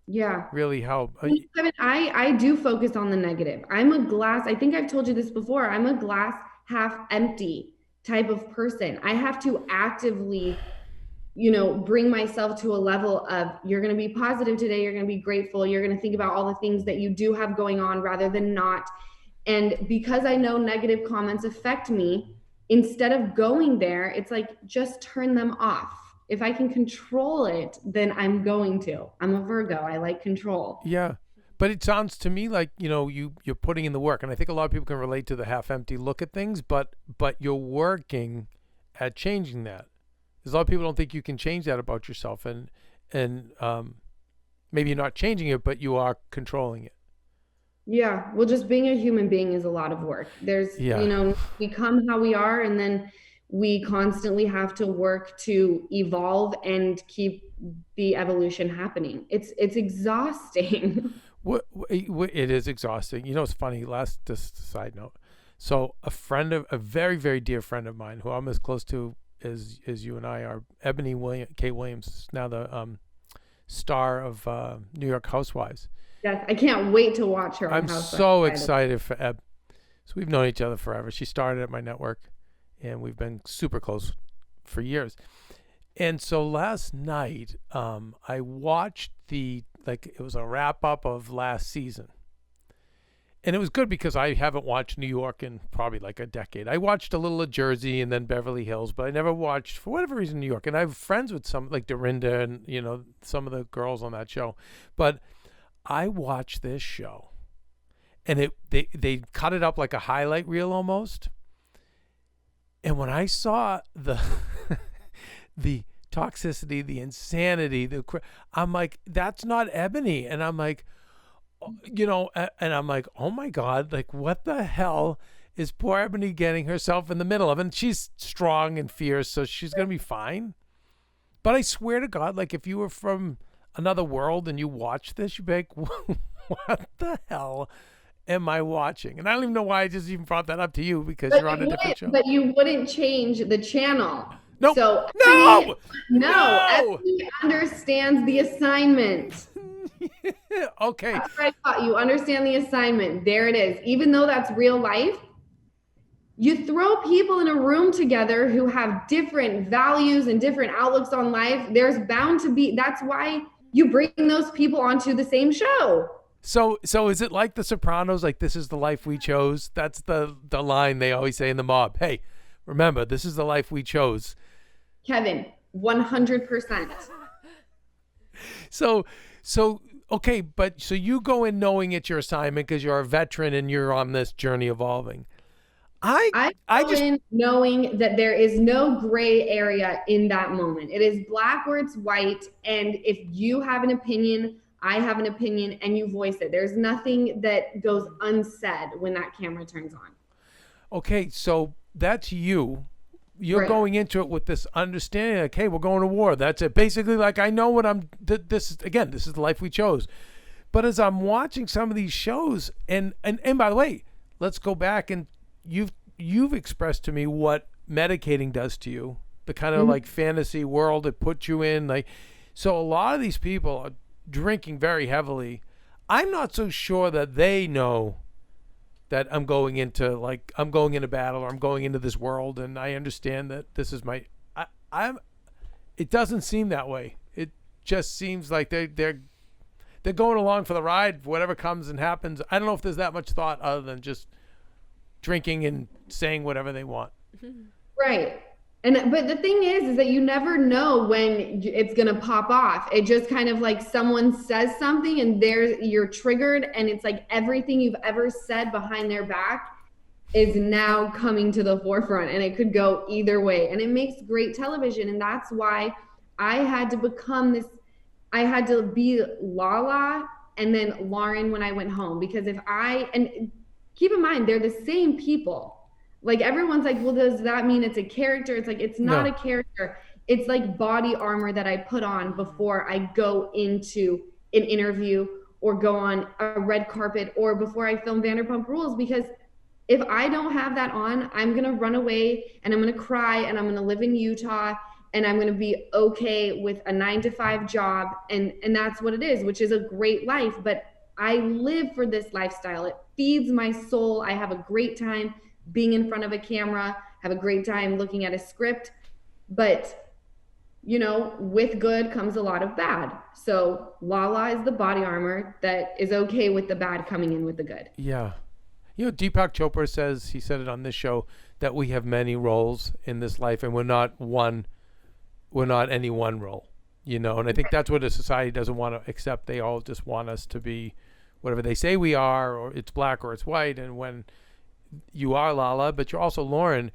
Yeah. really help. Kevin, I do focus on the negative. I'm a glass, I think I've told you this before, I'm a glass half empty type of person. I have to actively, bring myself to a level of you're going to be positive today, you're going to be grateful, you're going to think about all the things that you do have going on rather than not. And because I know negative comments affect me, instead of going there, it's like just turn them off. If I can control it, then I'm going to. I'm a Virgo. I like control. Yeah. But it sounds to me like, you're putting in the work. And I think a lot of people can relate to the half empty look at things, but you're working at changing that. Because a lot of people don't think you can change that about yourself. And maybe you're not changing it, but you are controlling it. Yeah. Well, just being a human being is a lot of work. There's, we come how we are, and then we constantly have to work to evolve and keep the evolution happening. It's exhausting. It is exhausting. It's funny. Just a side note. So a very, very dear friend of mine, who I'm as close to as you and I are, Ebony K. Williams, now the star of New York Housewives. Yes, I can't wait to watch her. I'm so excited for Eb. So we've known each other forever. She started at my network, and we've been super close for years. And so last night, I watched it was a wrap up of last season. And it was good because I haven't watched New York in probably like a decade. I watched a little of Jersey and then Beverly Hills, but I never watched, for whatever reason, New York. And I have friends with some, like Dorinda and, some of the girls on that show. But I watched this show, and they cut it up like a highlight reel almost. And when I saw the the toxicity, the insanity, I'm like, that's not Ebony. And I'm like, and I'm like, oh my God, like what the hell is poor Ebony getting herself in the middle of? And she's strong and fierce, so she's going to be fine. But I swear to God, like if you were from another world and you watch this, you'd be like, what the hell am I watching? And I don't even know why I just even brought that up to you, because you're on a different show. But you wouldn't change the channel. Nope. So No. Ebony understands the assignment. Okay. That's what I thought. You understand the assignment. There it is. Even though that's real life, you throw people in a room together who have different values and different outlooks on life. There's bound to be, that's why you bring those people onto the same show. So is it like The Sopranos? Like, this is the life we chose? That's the line they always say in the mob. Hey, remember, this is the life we chose. Kevin, 100%. So okay, but so you go in knowing it's your assignment because you're a veteran and you're on this journey evolving. I go in knowing that there is no gray area in that moment. It is black or it's white, and if you have an opinion, I have an opinion, and you voice it. There's nothing that goes unsaid when that camera turns on. Okay, so that's you. You're right. Going into it with this understanding, like, hey, we're going to war. That's it. Basically, like, I know what this is the life we chose. But as I'm watching some of these shows, and by the way, let's go back, and you've expressed to me what medicating does to you, the kind of like fantasy world it puts you in. Like, so a lot of these people are drinking very heavily. I'm not so sure that they know that I'm going into battle, or I'm going into this world, and I understand that this is my. It doesn't seem that way. It just seems like they're going along for the ride. Whatever comes and happens. I don't know if there's that much thought other than just drinking and saying whatever they want. Right. But the thing is that you never know when it's going to pop off. It just kind of like someone says something and you're triggered, and it's like everything you've ever said behind their back is now coming to the forefront, and it could go either way. And it makes great television. And that's why I had to become this. I had to be Lala and then Lauren when I went home, because and keep in mind, they're the same people. Like everyone's like, well, does that mean it's a character? It's like, it's not No. a character. It's like body armor that I put on before I go into an interview or go on a red carpet or before I film Vanderpump Rules, because if I don't have that on, I'm going to run away and I'm going to cry and I'm going to live in Utah and I'm going to be okay with a 9-to-5 job. And that's what it is, which is a great life. But I live for this lifestyle. It feeds my soul. I have a great time being in front of a camera, have a great time looking at a script. But, you know, with good comes a lot of bad. So Lala is the body armor that is okay with the bad coming in with the good. Yeah. You know, Deepak Chopra says, he said it on this show, that we have many roles in this life and we're not any one role, you know, and I think that's what a society doesn't want to accept. They all just want us to be whatever they say we are, or it's black or it's white. And when you are Lala, but you're also Lauren,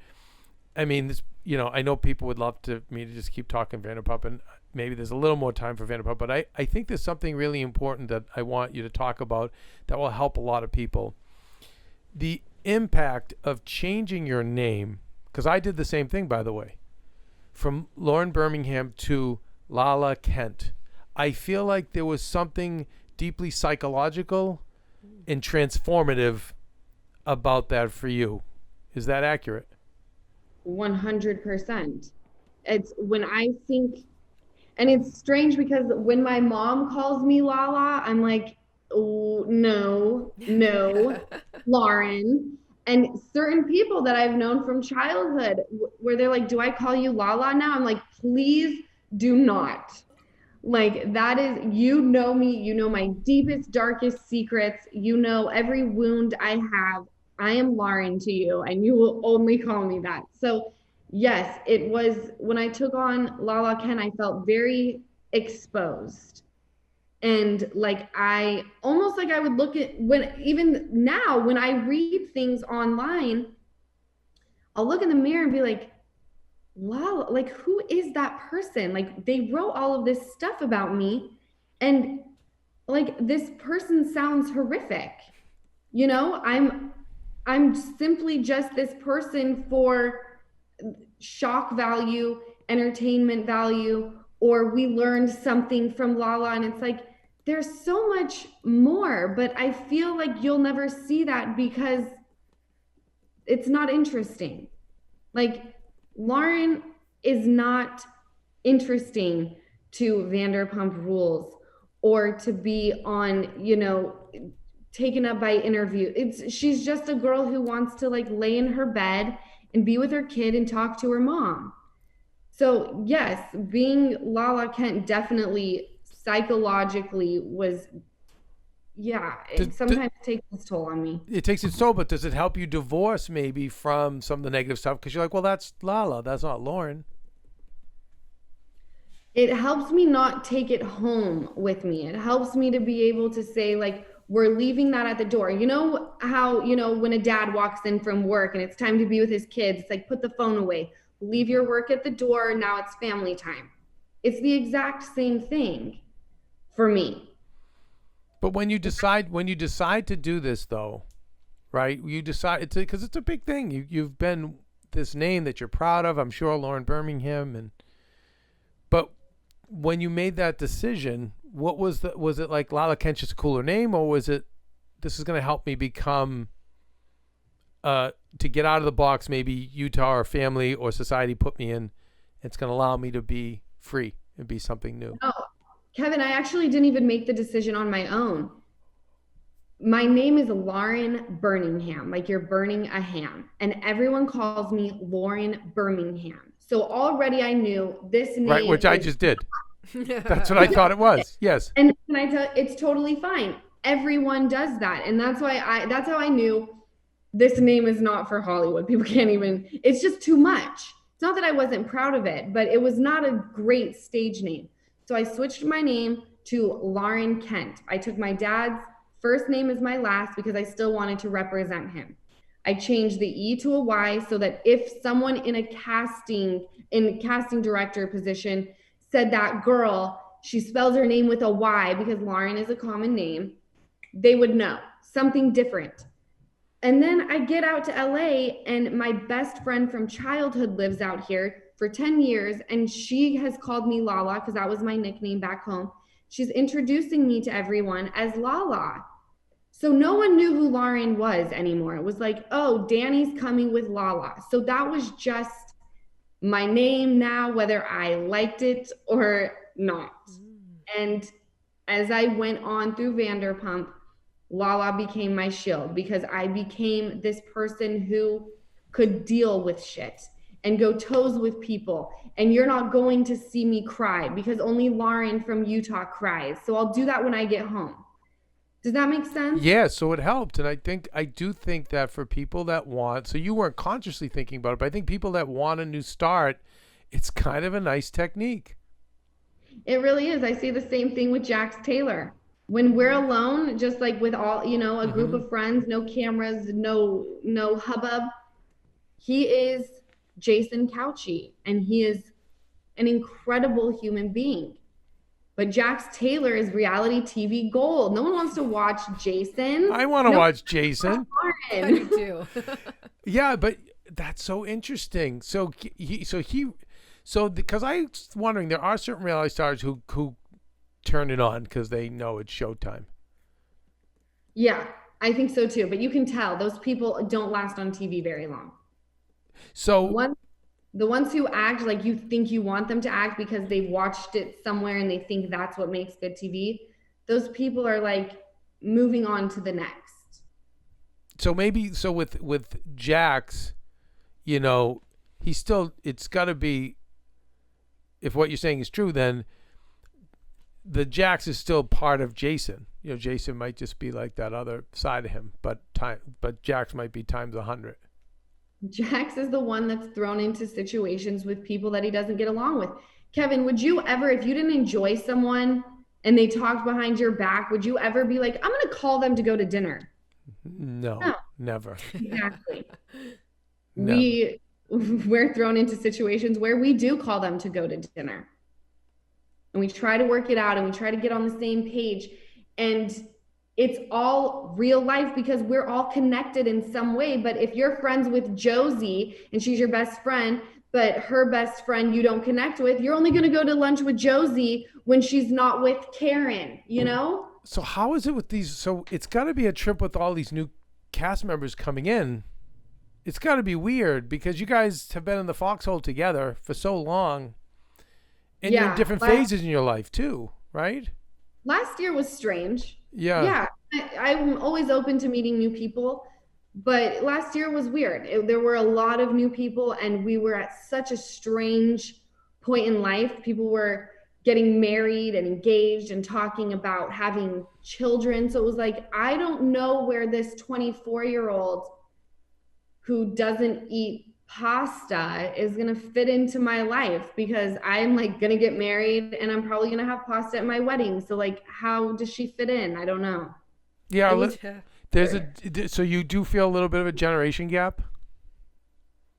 I mean, this, you know, I know people would love me to just keep talking Vanderpump, and maybe there's a little more time for Vanderpump, but I think there's something really important that I want you to talk about that will help a lot of people. The impact of changing your name, because I did the same thing, by the way, from Lauren Burningham to Lala Kent. I feel like there was something deeply psychological and transformative about that for you. Is that accurate? 100%. It's when I think, and it's strange because when my mom calls me Lala, I'm like, oh, no, Lauren. And certain people that I've known from childhood where they're like, do I call you Lala now? I'm like, please do not. Like, that is, you know me, you know my deepest, darkest secrets, you know every wound I have. I am Lauren to you, and you will only call me that. So yes, it was, when I took on Lala Kent, I felt very exposed. And like, I almost like I would look at, when even now when I read things online, I'll look in the mirror and be like, wow, like, who is that person? Like, they wrote all of this stuff about me, and like, this person sounds horrific. You know, I'm simply just this person for shock value, entertainment value, or we learned something from Lala. And it's like, there's so much more, but I feel like you'll never see that because it's not interesting. Like, Lauren is not interesting to Vanderpump Rules or to be on, you know, taken up by interview. She's just a girl who wants to like lay in her bed and be with her kid and talk to her mom. So yes, being Lala Kent definitely psychologically was, yeah, it sometimes takes its toll on me. It takes its toll, but does it help you divorce maybe from some of the negative stuff? Because you're like, well, that's Lala, that's not Lauren. It helps me not take it home with me. It helps me to be able to say, like, we're leaving that at the door. You know how, you know, when a dad walks in from work and it's time to be with his kids, it's like, put the phone away, leave your work at the door, now it's family time. It's the exact same thing for me. But when you decide to do this, though, right? You decide it's because it's a big thing. You've been this name that you're proud of. I'm sure Lauren Burningham, but when you made that decision, what was it like Lala Kent's just a cooler name, or was it, this is going to help me become to get out of the box, maybe Utah or family or society put me in, it's going to allow me to be free and be something new? No, Kevin, I actually didn't even make the decision on my own. My name is Lauren Burningham, like you're burning a ham, and everyone calls me Lauren Birmingham. So already I knew this name. Right, which I just did. That's what I thought it was. Yes. And can I tell, it's totally fine. Everyone does that. And that's that's how I knew this name is not for Hollywood. People can't even, it's just too much. It's not that I wasn't proud of it, but it was not a great stage name. So I switched my name to Lauren Kent. I took my dad's first name as my last because I still wanted to represent him. I changed the E to a Y so that if someone in a casting director position said that girl, she spells her name with a Y because Lauren is a common name, they would know something different. And then I get out to LA and my best friend from childhood lives out here for 10 years. And she has called me Lala because that was my nickname back home. She's introducing me to everyone as Lala. So no one knew who Lauren was anymore. It was like, oh, Danny's coming with Lala. So that was just my name now, whether I liked it or not. And as I went on through Vanderpump, Lala became my shield because I became this person who could deal with shit and go toes with people. And you're not going to see me cry because only Lauren from Utah cries. So I'll do that when I get home. Does that make sense? Yeah, so it helped. And I do think that for people that want, so you weren't consciously thinking about it, but I think people that want a new start, it's kind of a nice technique. It really is. I see the same thing with Jax Taylor. When we're alone, just like with all, a group of friends, no cameras, no hubbub, he is Jason Couchy and he is an incredible human being. But Jax Taylor is reality TV gold. No one wants to watch Jason. I want to watch Jason. I do too. Yeah, but that's so interesting. So because I was wondering, there are certain reality stars who turn it on because they know it's showtime. Yeah, I think so too. But you can tell those people don't last on TV very long. So the ones who act like you think you want them to act because they've watched it somewhere and they think that's what makes good TV, those people are like moving on to the next. So with Jax, he's still, it's got to be, if what you're saying is true, then the Jax is still part of Jason. Jason might just be like that other side of him, but Jax might be times 100. Jax is the one that's thrown into situations with people that he doesn't get along with. Kevin, would you ever, if you didn't enjoy someone and they talked behind your back, would you ever be like, I'm going to call them to go to dinner? No. Never. Exactly. Never. We're thrown into situations where we do call them to go to dinner. And we try to work it out and we try to get on the same page. And it's all real life because we're all connected in some way. But if you're friends with Josie and she's your best friend, but her best friend you don't connect with, you're only going to go to lunch with Josie when she's not with Karen, So how is it with these? So it's got to be a trip with all these new cast members coming in. It's got to be weird because you guys have been in the foxhole together for so long. And you're in different phases in your life too, right? Last year was strange. Yeah. I'm always open to meeting new people, but last year was weird. There were a lot of new people and we were at such a strange point in life. People were getting married and engaged and talking about having children. So it was like, I don't know where this 24-year-old who doesn't eat pasta is going to fit into my life because I'm like going to get married and I'm probably going to have pasta at my wedding. So like, how does she fit in? I don't know. Yeah. So you do feel a little bit of a generation gap?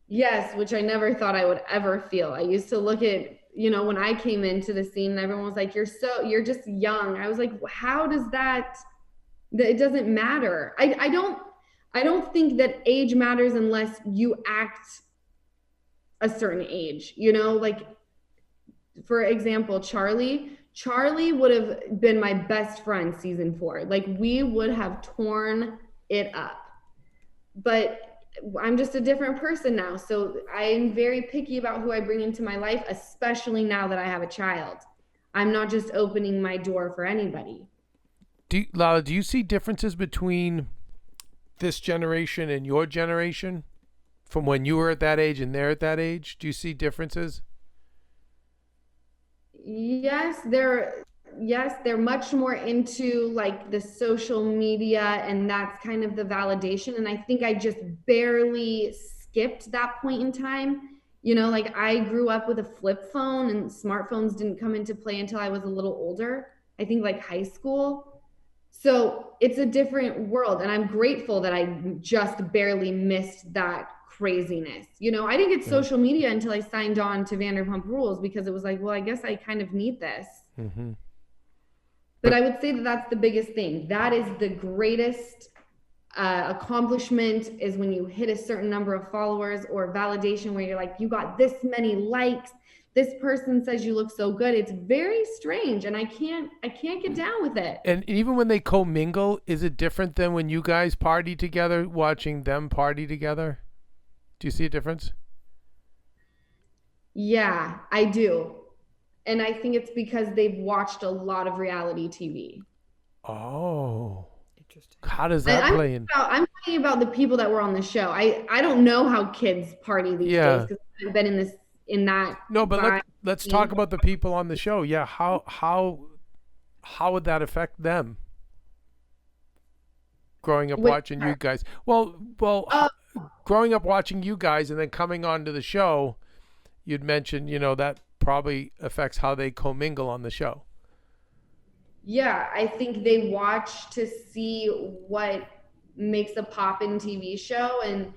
Yes, which I never thought I would ever feel. I used to look at, when I came into the scene, everyone was like, you're just young. I was like, how does that, it doesn't matter. I don't think that age matters unless you act a certain age, like for example, Charlie would have been my best friend season 4. Like we would have torn it up, but I'm just a different person now. So I'm very picky about who I bring into my life, especially now that I have a child. I'm not just opening my door for anybody. Lala, do you see differences between this generation and your generation from when you were at that age and they're at that age? Do you see differences? Yes, they're much more into like the social media and that's kind of the validation. And I think I just barely skipped that point in time. Like I grew up with a flip phone and smartphones didn't come into play until I was a little older. I think like high school. So it's a different world. And I'm grateful that I just barely missed that craziness. You know, I didn't get social media until I signed on to Vanderpump Rules, because it was like, well, I guess I kind of need this. Mm-hmm. But I would say that that's the biggest thing. That is the greatest accomplishment, is when you hit a certain number of followers or validation where you're like, you got this many likes, this person says you look so good. It's very strange, and I can't get down with it. And even when they commingle, is it different than when you guys party together, watching them party together? Do you see a difference? Yeah, I do. And I think it's because they've watched a lot of reality TV. Oh. Interesting. How does that play in? I'm talking about the people that were on the show. I don't know how kids party these days, because I've been in that. No, but let's talk about the people on the show. Yeah, how would that affect them? Growing up watching you guys. Well, growing up watching you guys and then coming onto the show, you'd mentioned, that probably affects how they commingle on the show. Yeah, I think they watch to see what makes a poppin' TV show, and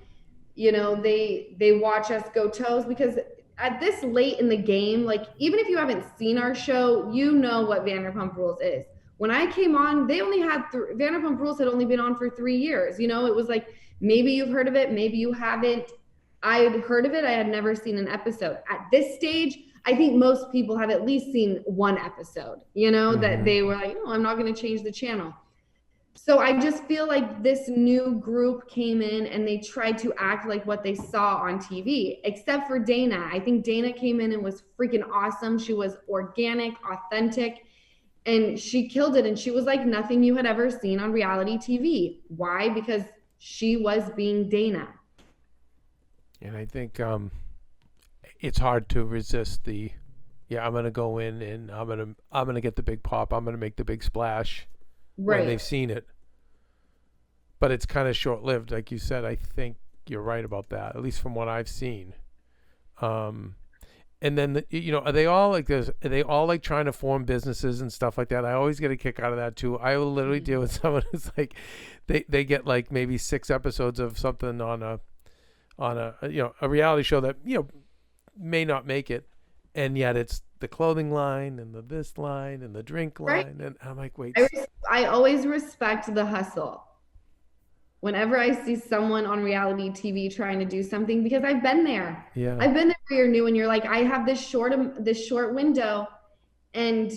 they watch us go toes, because at this late in the game, like, even if you haven't seen our show, you know what Vanderpump Rules is. When I came on, they only had Vanderpump Rules had only been on for 3 years. It was like, maybe you've heard of it, maybe you haven't. I had heard of it. I had never seen an episode. At this stage, I think most people have at least seen one episode, that they were like, no, I'm not going to change the channel. So I just feel like this new group came in and they tried to act like what they saw on TV, except for Dana. I think Dana came in and was freaking awesome. She was organic, authentic, and she killed it. And she was like nothing you had ever seen on reality TV. Why? Because she was being Dana. And I think it's hard to resist I'm going to go in and I'm going to get the big pop. I'm going to make the big splash. Right. When they've seen it. But it's kind of short-lived, like you said. I think you're right about that, at least from what I've seen. And then are they all like this? Are they all like trying to form businesses and stuff like that? I always get a kick out of that too. I will literally deal with someone who's like, they get like maybe 6 episodes of something on a reality show that may not make it, and yet it's the clothing line and the this line and the drink line, right. And I'm like, wait. I always respect the hustle. Whenever I see someone on reality TV trying to do something, because I've been there. Yeah. I've been there where you're new and you're like, I have this short window, and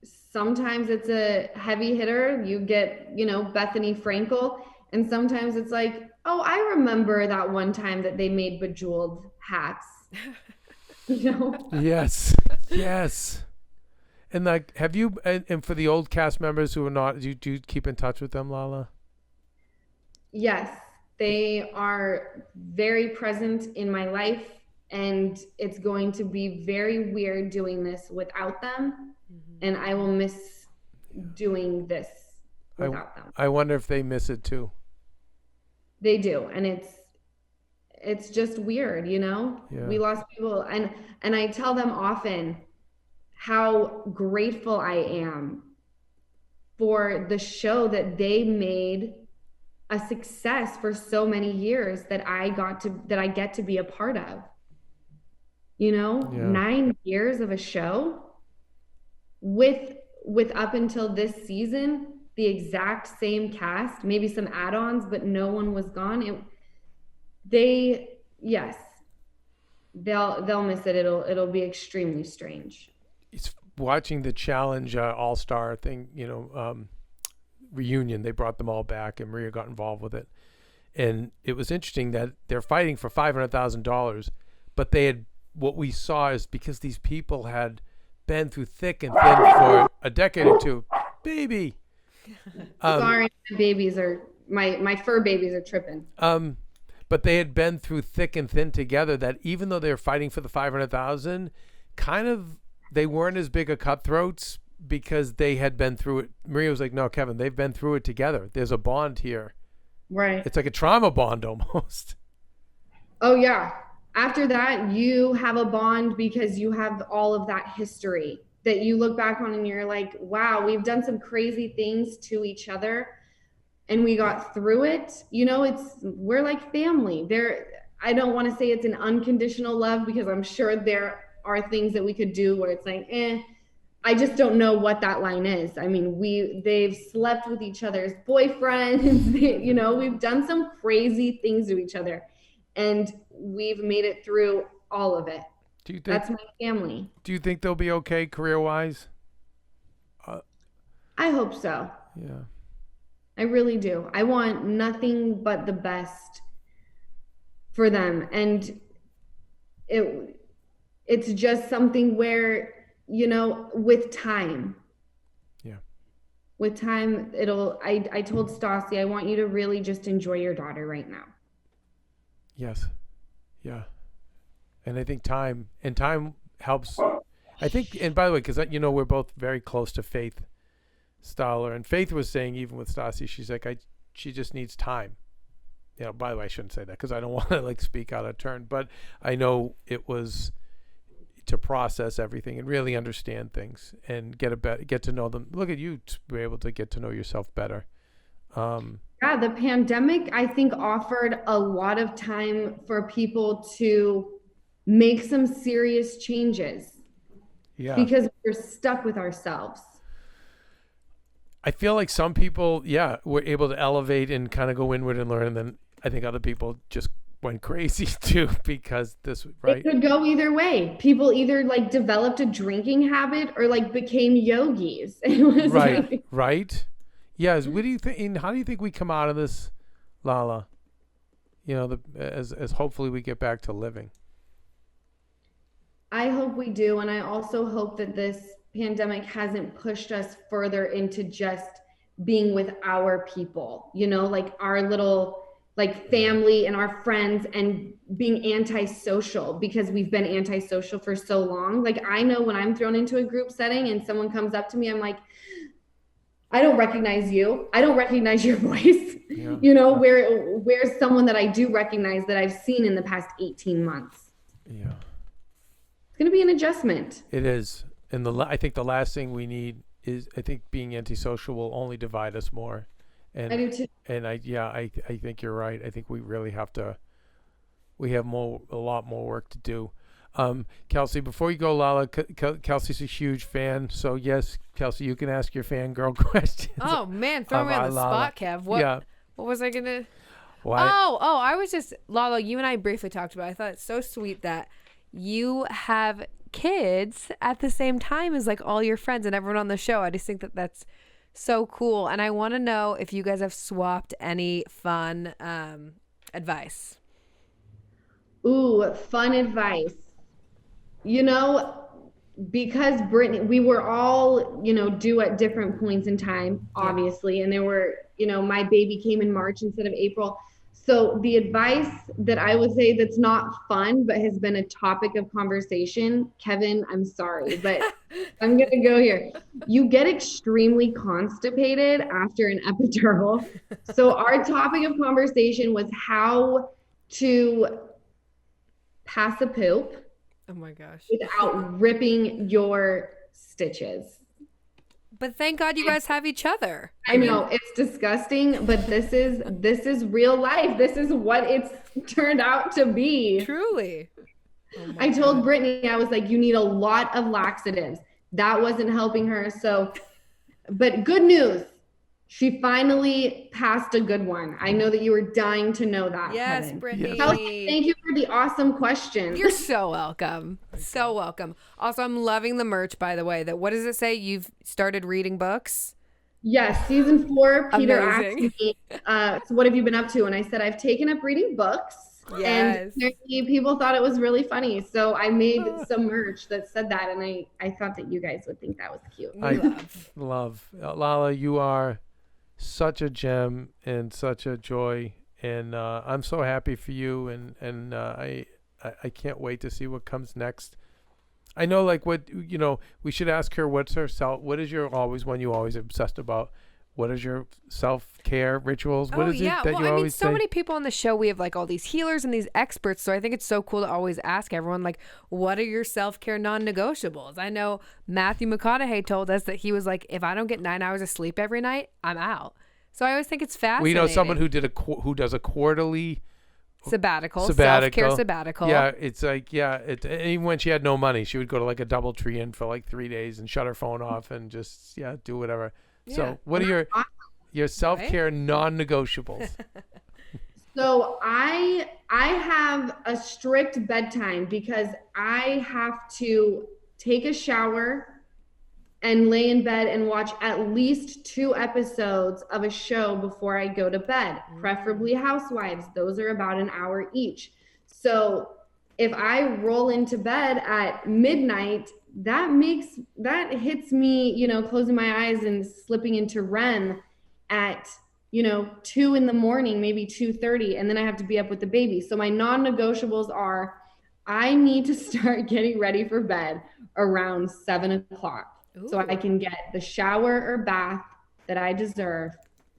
sometimes it's a heavy hitter. You get, Bethany Frankel, and sometimes it's like, oh, I remember that one time that they made bejeweled hats. Yes. And like, have you, and for the old cast members who are not, do you keep in touch with them, Lala? Yes, they are very present in my life, and it's going to be very weird doing this without them. And I will miss doing this without them. I wonder if they miss it too. They do. And it's just weird, Yeah. We lost people, and I tell them often how grateful I am for the show that they made a success for so many years that I get to be a part of. 9 years of a show with up until this season, the exact same cast, maybe some add-ons, but no one was gone. They'll miss it. It'll be extremely strange. It's watching the Challenge All-Star thing, reunion. They brought them all back, and Maria got involved with it. And it was interesting that they're fighting for $500,000, but what we saw is because these people had been through thick and thin for a decade or two. Baby. Sorry, my fur babies are tripping. But they had been through thick and thin together, that even though they were fighting for the 500,000, kind of they weren't as big a cutthroats because they had been through it. Maria was like, no, Kevin, they've been through it together. There's a bond here. Right. It's like a trauma bond almost. Oh, yeah. After that, you have a bond because you have all of that history that you look back on and you're like, wow, we've done some crazy things to each other. and we got through it. We're like family. I don't want to say it's an unconditional love, because I'm sure there are things that we could do where it's like, I just don't know what that line is. I mean, they've slept with each other's boyfriends. We've done some crazy things to each other, and we've made it through all of it. That's my family. Do you think they'll be okay career-wise? I hope so. Yeah. I really do. I want nothing but the best for them. And it's just something where, with time. Yeah. With time, I told Stassi, I want you to really just enjoy your daughter right now. Yes. Yeah. And I think time helps. I think, and by the way, because, we're both very close to Faith Stoller, and Faith was saying, even with Stassi, she's like, she just needs time. By the way, I shouldn't say that because I don't want to speak out of turn, but I know it was to process everything and really understand things and get to know them. Look at you, to be able to get to know yourself better. Yeah, the pandemic, I think, offered a lot of time for people to make some serious changes. Yeah. Because we're stuck with ourselves. I feel like some people, were able to elevate and kind of go inward and learn, and then I think other people just went crazy too, because right? It could go either way. People either developed a drinking habit or became yogis. It was right. Right. Yes. What do you think? And how do you think we come out of this, Lala? As hopefully we get back to living. I hope we do, and I also hope that this pandemic hasn't pushed us further into just being with our people, our little family and our friends, and being antisocial, because we've been antisocial for so long. I know when I'm thrown into a group setting and someone comes up to me, I'm like, I don't recognize you. I don't recognize your voice. Yeah. Where's someone that I do recognize that I've seen in the past 18 months? Yeah. It's going to be an adjustment. It is. And I think the last thing we need is, I think being antisocial will only divide us more. And I do too. And I think you're right. I think we really have a lot more work to do. Kelsey, before you go, Lala, Kelsey's a huge fan. So yes, Kelsey, you can ask your fangirl questions. Oh man, throw me on the spot, Kev. What was I gonna? What? Oh, I was just, Lala, you and I briefly talked about it. I thought it's so sweet that you have kids at the same time as all your friends and everyone on the show. I just think that that's so cool. And I want to know if you guys have swapped any fun advice. Ooh, fun advice. Because Brittany, we were all, due at different points in time, obviously. Yeah. And there were, my baby came in March instead of April. So the advice that I would say that's not fun, but has been a topic of conversation, Kevin, I'm sorry, but I'm going to go here. You get extremely constipated after an epidural. So our topic of conversation was how to pass a poop. Oh my gosh. Without ripping your stitches. But thank God you guys have each other. I know it's disgusting, but this is real life. This is what it's turned out to be. Truly. Oh I told Brittany, I was like, you need a lot of laxatives. That wasn't helping her. So, but good news. She finally passed a good one. I know that you were dying to know that. Yes, Kevin. Brittany. Kelsey, thank you for the awesome question. You're so welcome. So welcome. Also, I'm loving the merch, by the way. That what does it say? You've started reading books? Yes, season 4. Peter Amazing. asked me, so what have you been up to? And I said, I've taken up reading books. Yes. And apparently people thought it was really funny. So I made some merch that said that. And I thought that you guys would think that was cute. Love. Lala, you are such a gem and such a joy, and I'm so happy for you, and I can't wait to see what comes next. I know, we should ask her what is your one you always obsessed about? What is your self-care rituals? What is it that you always say? Many people on the show, we have all these healers and these experts. So I think it's so cool to always ask everyone, what are your self-care non-negotiables? I know Matthew McConaughey told us that he was if I don't get 9 hours of sleep every night, I'm out. So I always think it's fascinating. We know someone who does a quarterly sabbatical, self-care sabbatical. Yeah, it's like, even when she had no money, she would go to like a DoubleTree Inn for like 3 days and shut her phone off and just do whatever. Yeah. So what are your self-care non-negotiables? So I have a strict bedtime because I have to take a shower and lay in bed and watch at least 2 episodes of a show before I go to bed, preferably Housewives. Those are about an hour each. So if I roll into bed at midnight, that hits me, closing my eyes and slipping into REM at 2 in the morning, maybe 2:30, and then I have to be up with the baby. So my non-negotiables are I need to start getting ready for bed around 7:00. So I can get the shower or bath that I deserve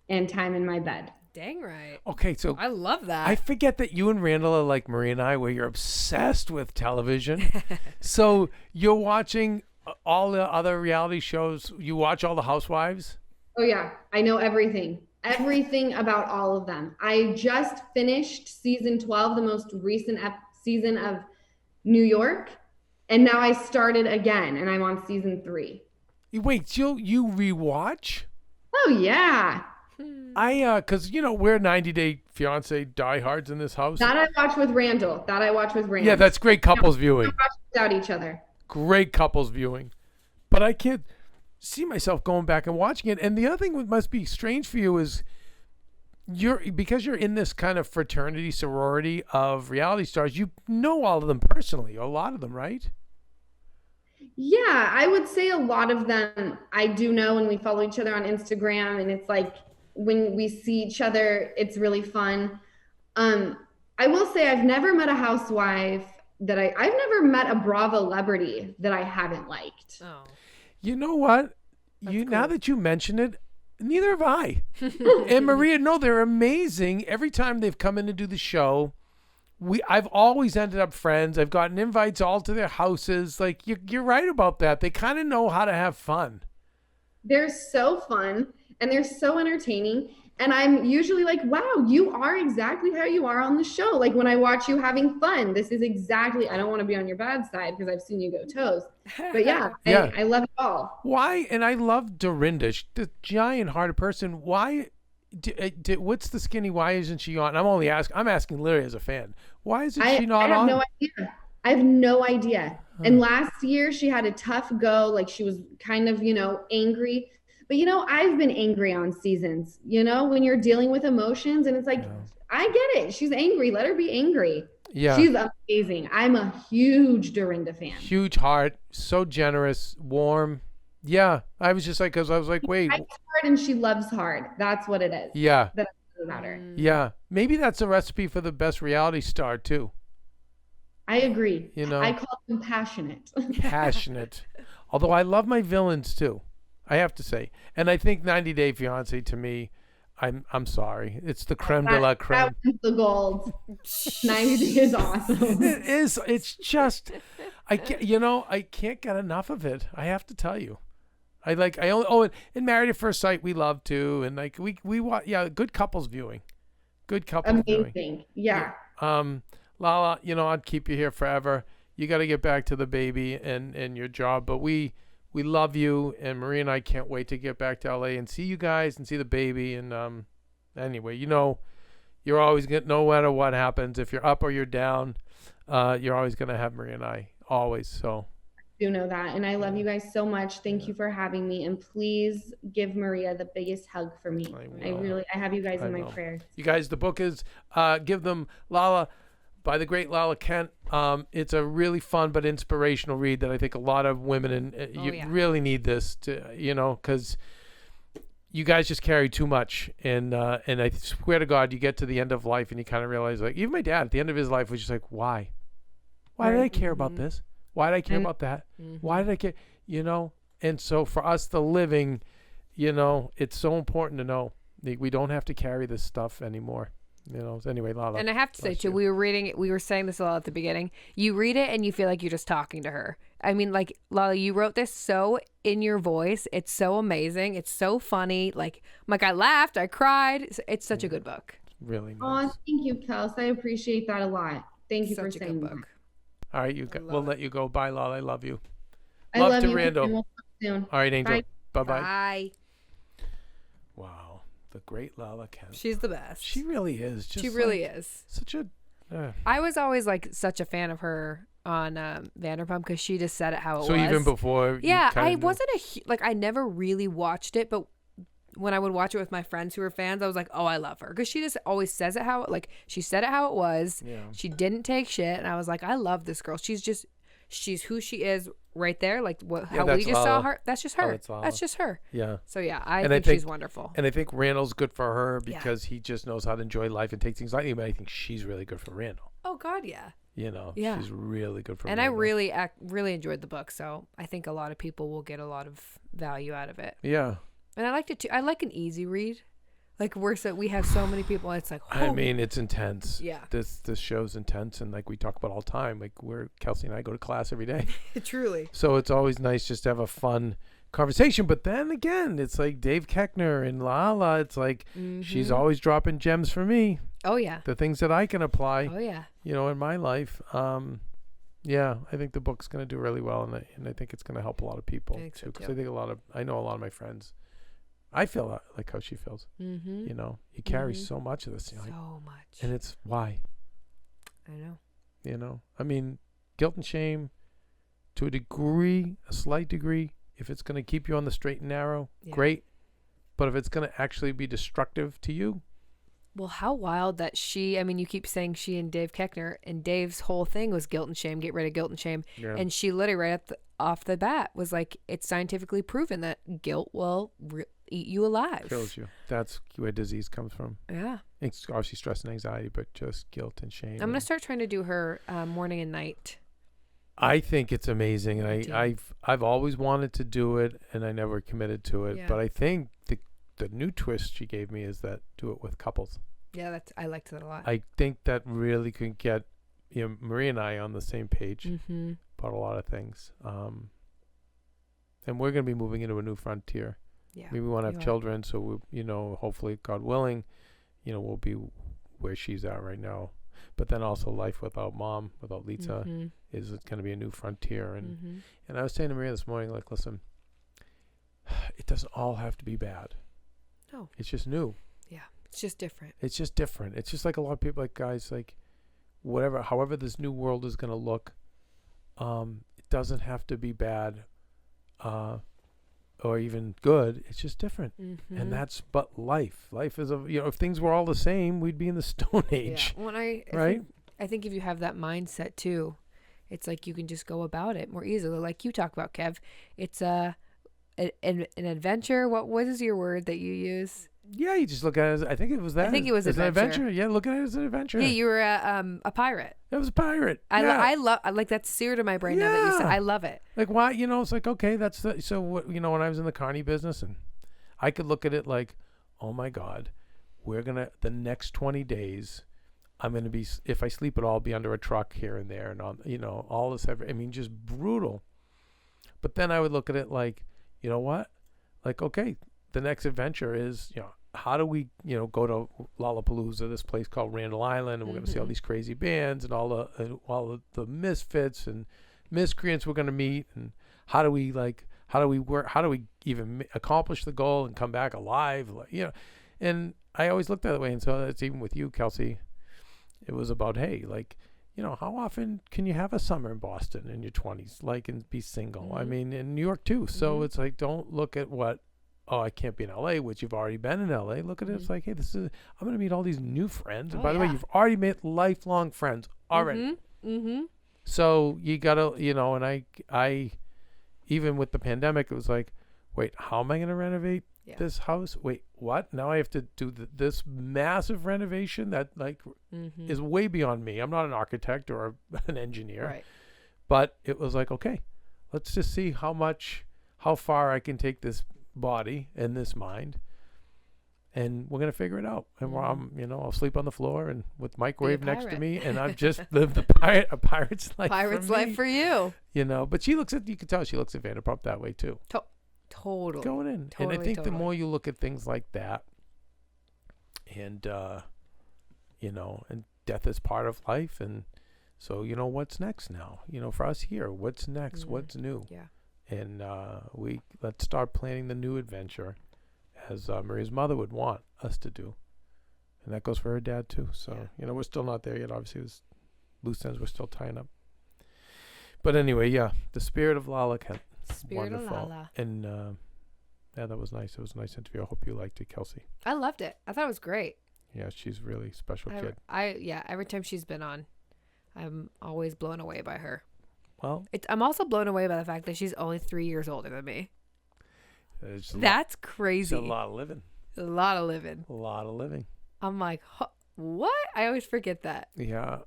and time in my bed. Dang right. Okay, so I love that. I forget that you and Randall are like Marie and I, where you're obsessed with television. So you're watching all the other reality shows. You watch all the Housewives? Oh yeah, I know everything about all of them. I just finished season 12, the most recent season of New York. And now I started again, and I'm on season 3. Wait, you rewatch? Oh yeah. Because we're 90 Day Fiance diehards in this house. That I watch with Randall. Yeah, that's great couples viewing. We watch without each other. Great couples viewing, but I can't see myself going back and watching it. And the other thing that must be strange for you is because you're in this kind of fraternity sorority of reality stars. You know all of them personally, a lot of them, right? Yeah, I would say a lot of them I do know, and we follow each other on Instagram, and it's like when we see each other, it's really fun. I will say I've never met a housewife that I've never met a Bravo celebrity that I haven't liked. Oh. You know what? Cool. Now that you mention it, neither have I. And Maria, no, they're amazing. Every time they've come in to do the show, I've always ended up friends. I've gotten invites all to their houses. Like you're right about that. They kind of know how to have fun. They're so fun and they're so entertaining. And I'm usually like, wow, you are exactly how you are on the show. Like when I watch you having fun, this is exactly, I don't want to be on your bad side because I've seen you go toes. But yeah. I love it all. Why? And I love Dorinda, the giant hearted person. Why? What's the skinny? Why isn't she on? I'm asking literally as a fan. Why isn't she not on? I have no idea. And last year she had a tough go. Like she was kind of, angry. But, I've been angry on seasons, when you're dealing with emotions and it's like, I get it. She's angry. Let her be angry. Yeah. She's amazing. I'm a huge Dorinda fan. Huge heart. So generous, warm. Yeah. I was just like, because I was like, wait. She likes hard and she loves hard. That's what it is. Yeah. That's about her. Yeah. Maybe that's a recipe for the best reality star too. I agree. I call them passionate. Passionate. Although I love my villains too. I have to say. And I think 90 Day Fiance to me, I'm sorry. It's the creme de la creme. That's the gold. 90 Day is awesome. It is. It's just, I can't get enough of it. I have to tell you. And Married at First Sight we love too. And like we watch, good couples viewing. Good couples viewing. Amazing. Yeah. Lala, I'd keep you here forever. You got to get back to the baby and your job, but we love you, and Marie and I can't wait to get back to LA and see you guys and see the baby. And anyway, you're always going to, no matter what happens, if you're up or you're down, you're always going to have Marie and I, always. So I do know that, and I love you guys so much. Thank you for having me, and please give Maria the biggest hug for me. I have you guys in my prayers. You guys, the book is Give Them Lala by the great Lala Kent. It's a really fun but inspirational read that I think a lot of women really need this to, because you guys just carry too much. And I swear to God, you get to the end of life and you kind of realize, like, even my dad at the end of his life was just like, why? Why did I care about this? Why did I care about that? Why did I care? And so for us, the living, it's so important to know that we don't have to carry this stuff anymore. Anyway, Lala. And I have to say too, we were saying this a lot at the beginning. You read it and you feel like you're just talking to her. I mean, like, Lala, you wrote this so in your voice. It's so amazing. It's so funny. Like, I laughed, I cried. It's such a good book. Really Oh, nice. thank you, Kels. I appreciate that a lot. Thank you for Such a saying good that. book. All right, we'll let you go. Bye, Lala. I love you. I love to you. Randall. And we'll talk soon. All right, Angel. Bye. Bye-bye. Bye. Wow. The great Lala Kent. She's the best. She really is. She really is. Such a... I was always like such a fan of her on Vanderpump because she just said it how it was. So even before... Yeah, I wasn't I never really watched it, but when I would watch it with my friends who were fans, I was like, oh, I love her. Because she just always says it how, like, she said it how it was. Yeah. She didn't take shit. And I was like, I love this girl. She's who she is right there. Like, how we just saw her. That's just her. That's just her. Yeah. So, yeah, I think she's wonderful. And I think Randall's good for her because he just knows how to enjoy life and take things lightly. But I think she's really good for Randall. Oh, God, yeah. You know, yeah. She's really good for And Randall. I really enjoyed the book. So I think a lot of people will get a lot of value out of it. Yeah. And I liked it too. I like an easy read. Like we have so many people. It's like, I mean, it's intense. Yeah. This show's intense, and like we talk about all the time. Like Kelsey and I go to class every day. Truly. So it's always nice just to have a fun conversation. But then again, it's like Dave Koechner and Lala. It's like she's always dropping gems for me. Oh yeah. The things that I can apply. Oh yeah. You know, in my life. Yeah, I think the book's going to do really well, and I think it's going to help a lot of people too. Because I think I know a lot of my friends. I feel like how she feels. Mm-hmm. You know, you carry so much of this. So much. And it's why. I know. You know, I mean, guilt and shame, to a slight degree, if it's going to keep you on the straight and narrow, great. But if it's going to actually be destructive to you. Well, how wild that you keep saying she and Dave Koechner, and Dave's whole thing was guilt and shame, get rid of guilt and shame. Yeah. And she literally right off the bat was like, it's scientifically proven that guilt will eat you alive. Kills you. That's where disease comes from. Yeah. It's obviously stress and anxiety, but just guilt and shame. I'm going to start trying to do her morning and night. I think it's amazing. And I've always wanted to do it, and I never committed to it. Yeah. But I think the new twist she gave me is that do it with couples. Yeah, I liked that a lot. I think that really could get Maria and I on the same page about a lot of things. And we're going to be moving into a new frontier. Yeah, maybe we want to have children, so we, hopefully, God willing, we'll be where she's at right now. But then also life without mom, without Lisa, is going to be a new frontier. And I was saying to Maria this morning, like, listen, it doesn't all have to be bad. No, it's just new. Yeah, it's just different. It's just different. It's just like a lot of people, like guys, like however this new world is going to look, it doesn't have to be bad. Or even good. It's just different. And that's but life. Life is if things were all the same, we'd be in the Stone Age. Yeah. Well, I think if you have that mindset too, it's like you can just go about it more easily. Like you talk about, Kev, it's an adventure. What is your word that you use? Yeah, you just look at it as, I think it was that. I think it was an adventure. Yeah, look at it as an adventure. Yeah, you were a pirate. I was a pirate. I love like that's seared in my brain now that you said. I love it. Like why? It's like, okay, that's so what, when I was in the carny business, and I could look at it like, oh my God, the next 20 days, I'm going to be, if I sleep at all, be under a truck here and there and on, all this, just brutal. But then I would look at it like, you know what? Like, okay, the next adventure is, how do we, go to Lollapalooza, this place called Randall Island, and we're going to see all these crazy bands and all the misfits and miscreants we're going to meet, and how do we work, how do we even accomplish the goal and come back alive, and I always looked at it that way. And so that's even with you, Kelsey. It was about, hey, like, how often can you have a summer in Boston in your 20s, like, and be single? I mean, in New York too. So it's like, don't look at I can't be in LA, which you've already been in LA. Look at it. It's like, hey, I'm going to meet all these new friends. And by the way, you've already made lifelong friends already. So you got to, and I, even with the pandemic, it was like, wait, how am I going to renovate this house? Wait, what? Now I have to do this massive renovation that is way beyond me. I'm not an architect or an engineer. Right. But it was like, okay, let's just see how far I can take this body and this mind, and we're gonna figure it out. And I'll sleep on the floor and with microwave next to pirate. me, and I've just lived a pirate's life. Pirate's for me, life for you. But you can tell she looks at Vanderpump that way too. Totally. Going in. Totally, And I think the totally. more you look at things like that, and and death is part of life, and so what's next now? For us here, what's next? What's new? Yeah. And let's start planning the new adventure, as Maria's mother would want us to do, and that goes for her dad too. So we're still not there yet. Obviously, it was loose ends we're still tying up. But anyway, the spirit of Lala Kent. Spirit Wonderful. of Lala. And that was nice. It was a nice interview. I hope you liked it, Kelsey. I loved it. I thought it was great. Yeah, she's a really special kid. Every time she's been on, I'm always blown away by her. Well, I'm also blown away by the fact that she's only 3 years older than me. That's crazy. It's a lot of living. A lot of living. A lot of living. I'm like, what? I always forget that. Yeah.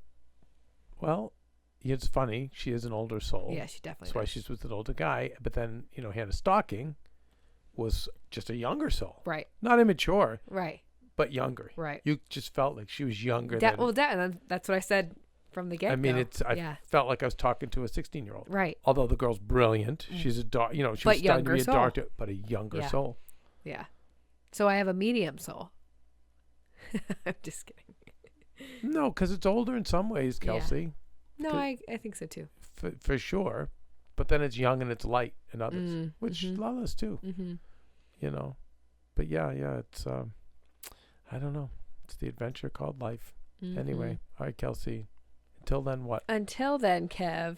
Well, it's funny. She is an older soul. Yeah, she definitely That's why does. she's with an older guy. But then, Hannah Stocking was just a younger soul. Right. Not immature, Right. but younger. Right. You just felt like she was younger That's what I said from the get-go. I mean, I felt like I was talking to a 16-year-old. Right. Although the girl's brilliant. She's a she was starting to be a doctor, but a younger soul. Yeah. So I have a medium soul. I'm just kidding. No, because it's older in some ways, Kelsey. No, I think so too. For sure. But then it's young and it's light in others, which Lala's too. Mm-hmm. But yeah, it's I don't know. It's the adventure called life. Mm-hmm. Anyway, all right, Kelsey. Until then, what? Until then, Kev.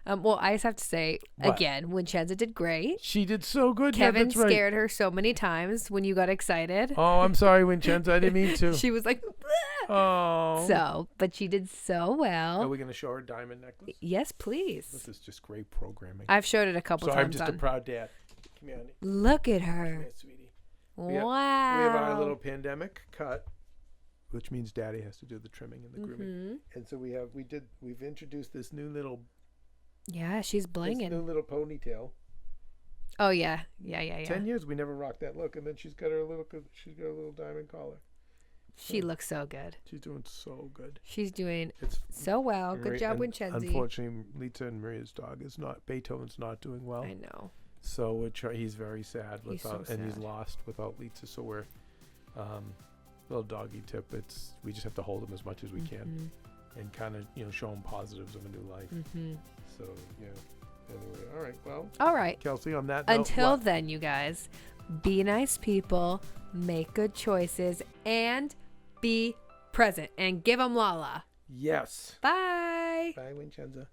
Well, I just have to say again, Vincenza did great. She did so good. Kevin that's right. scared her so many times when you got excited. Oh, I'm sorry, Vincenza. I didn't mean to. She was like, oh. So, but she did so well. Are we going to show her diamond necklace? Yes, please. This is just great programming. I've showed it a couple so times. I'm just a proud dad. Come here, honey. Look at Come her. here, sweetie. Wow. We have our little pandemic cut, which means Daddy has to do the trimming and the grooming. And so we've introduced this new little. Yeah, she's blinging. This new little ponytail. Oh yeah. 10 years we never rocked that look, and then she's got her little diamond collar. She looks so good. She's doing so good. She's doing so well. Good job, Vincenza. Unfortunately, Lita and Maria's dog is not. Beethoven's not doing well. I know. So he's very sad without, He's he's lost without Lita. So we're, little doggy tip. We just have to hold him as much as we can, and kind of show him positives of a new life. So yeah. Anyway, all right. Well. All right. Kelsey, on that note, Until then, you guys, be nice people, make good choices, and be present. And give them Lala. Yes. Bye. Bye, Vincenza.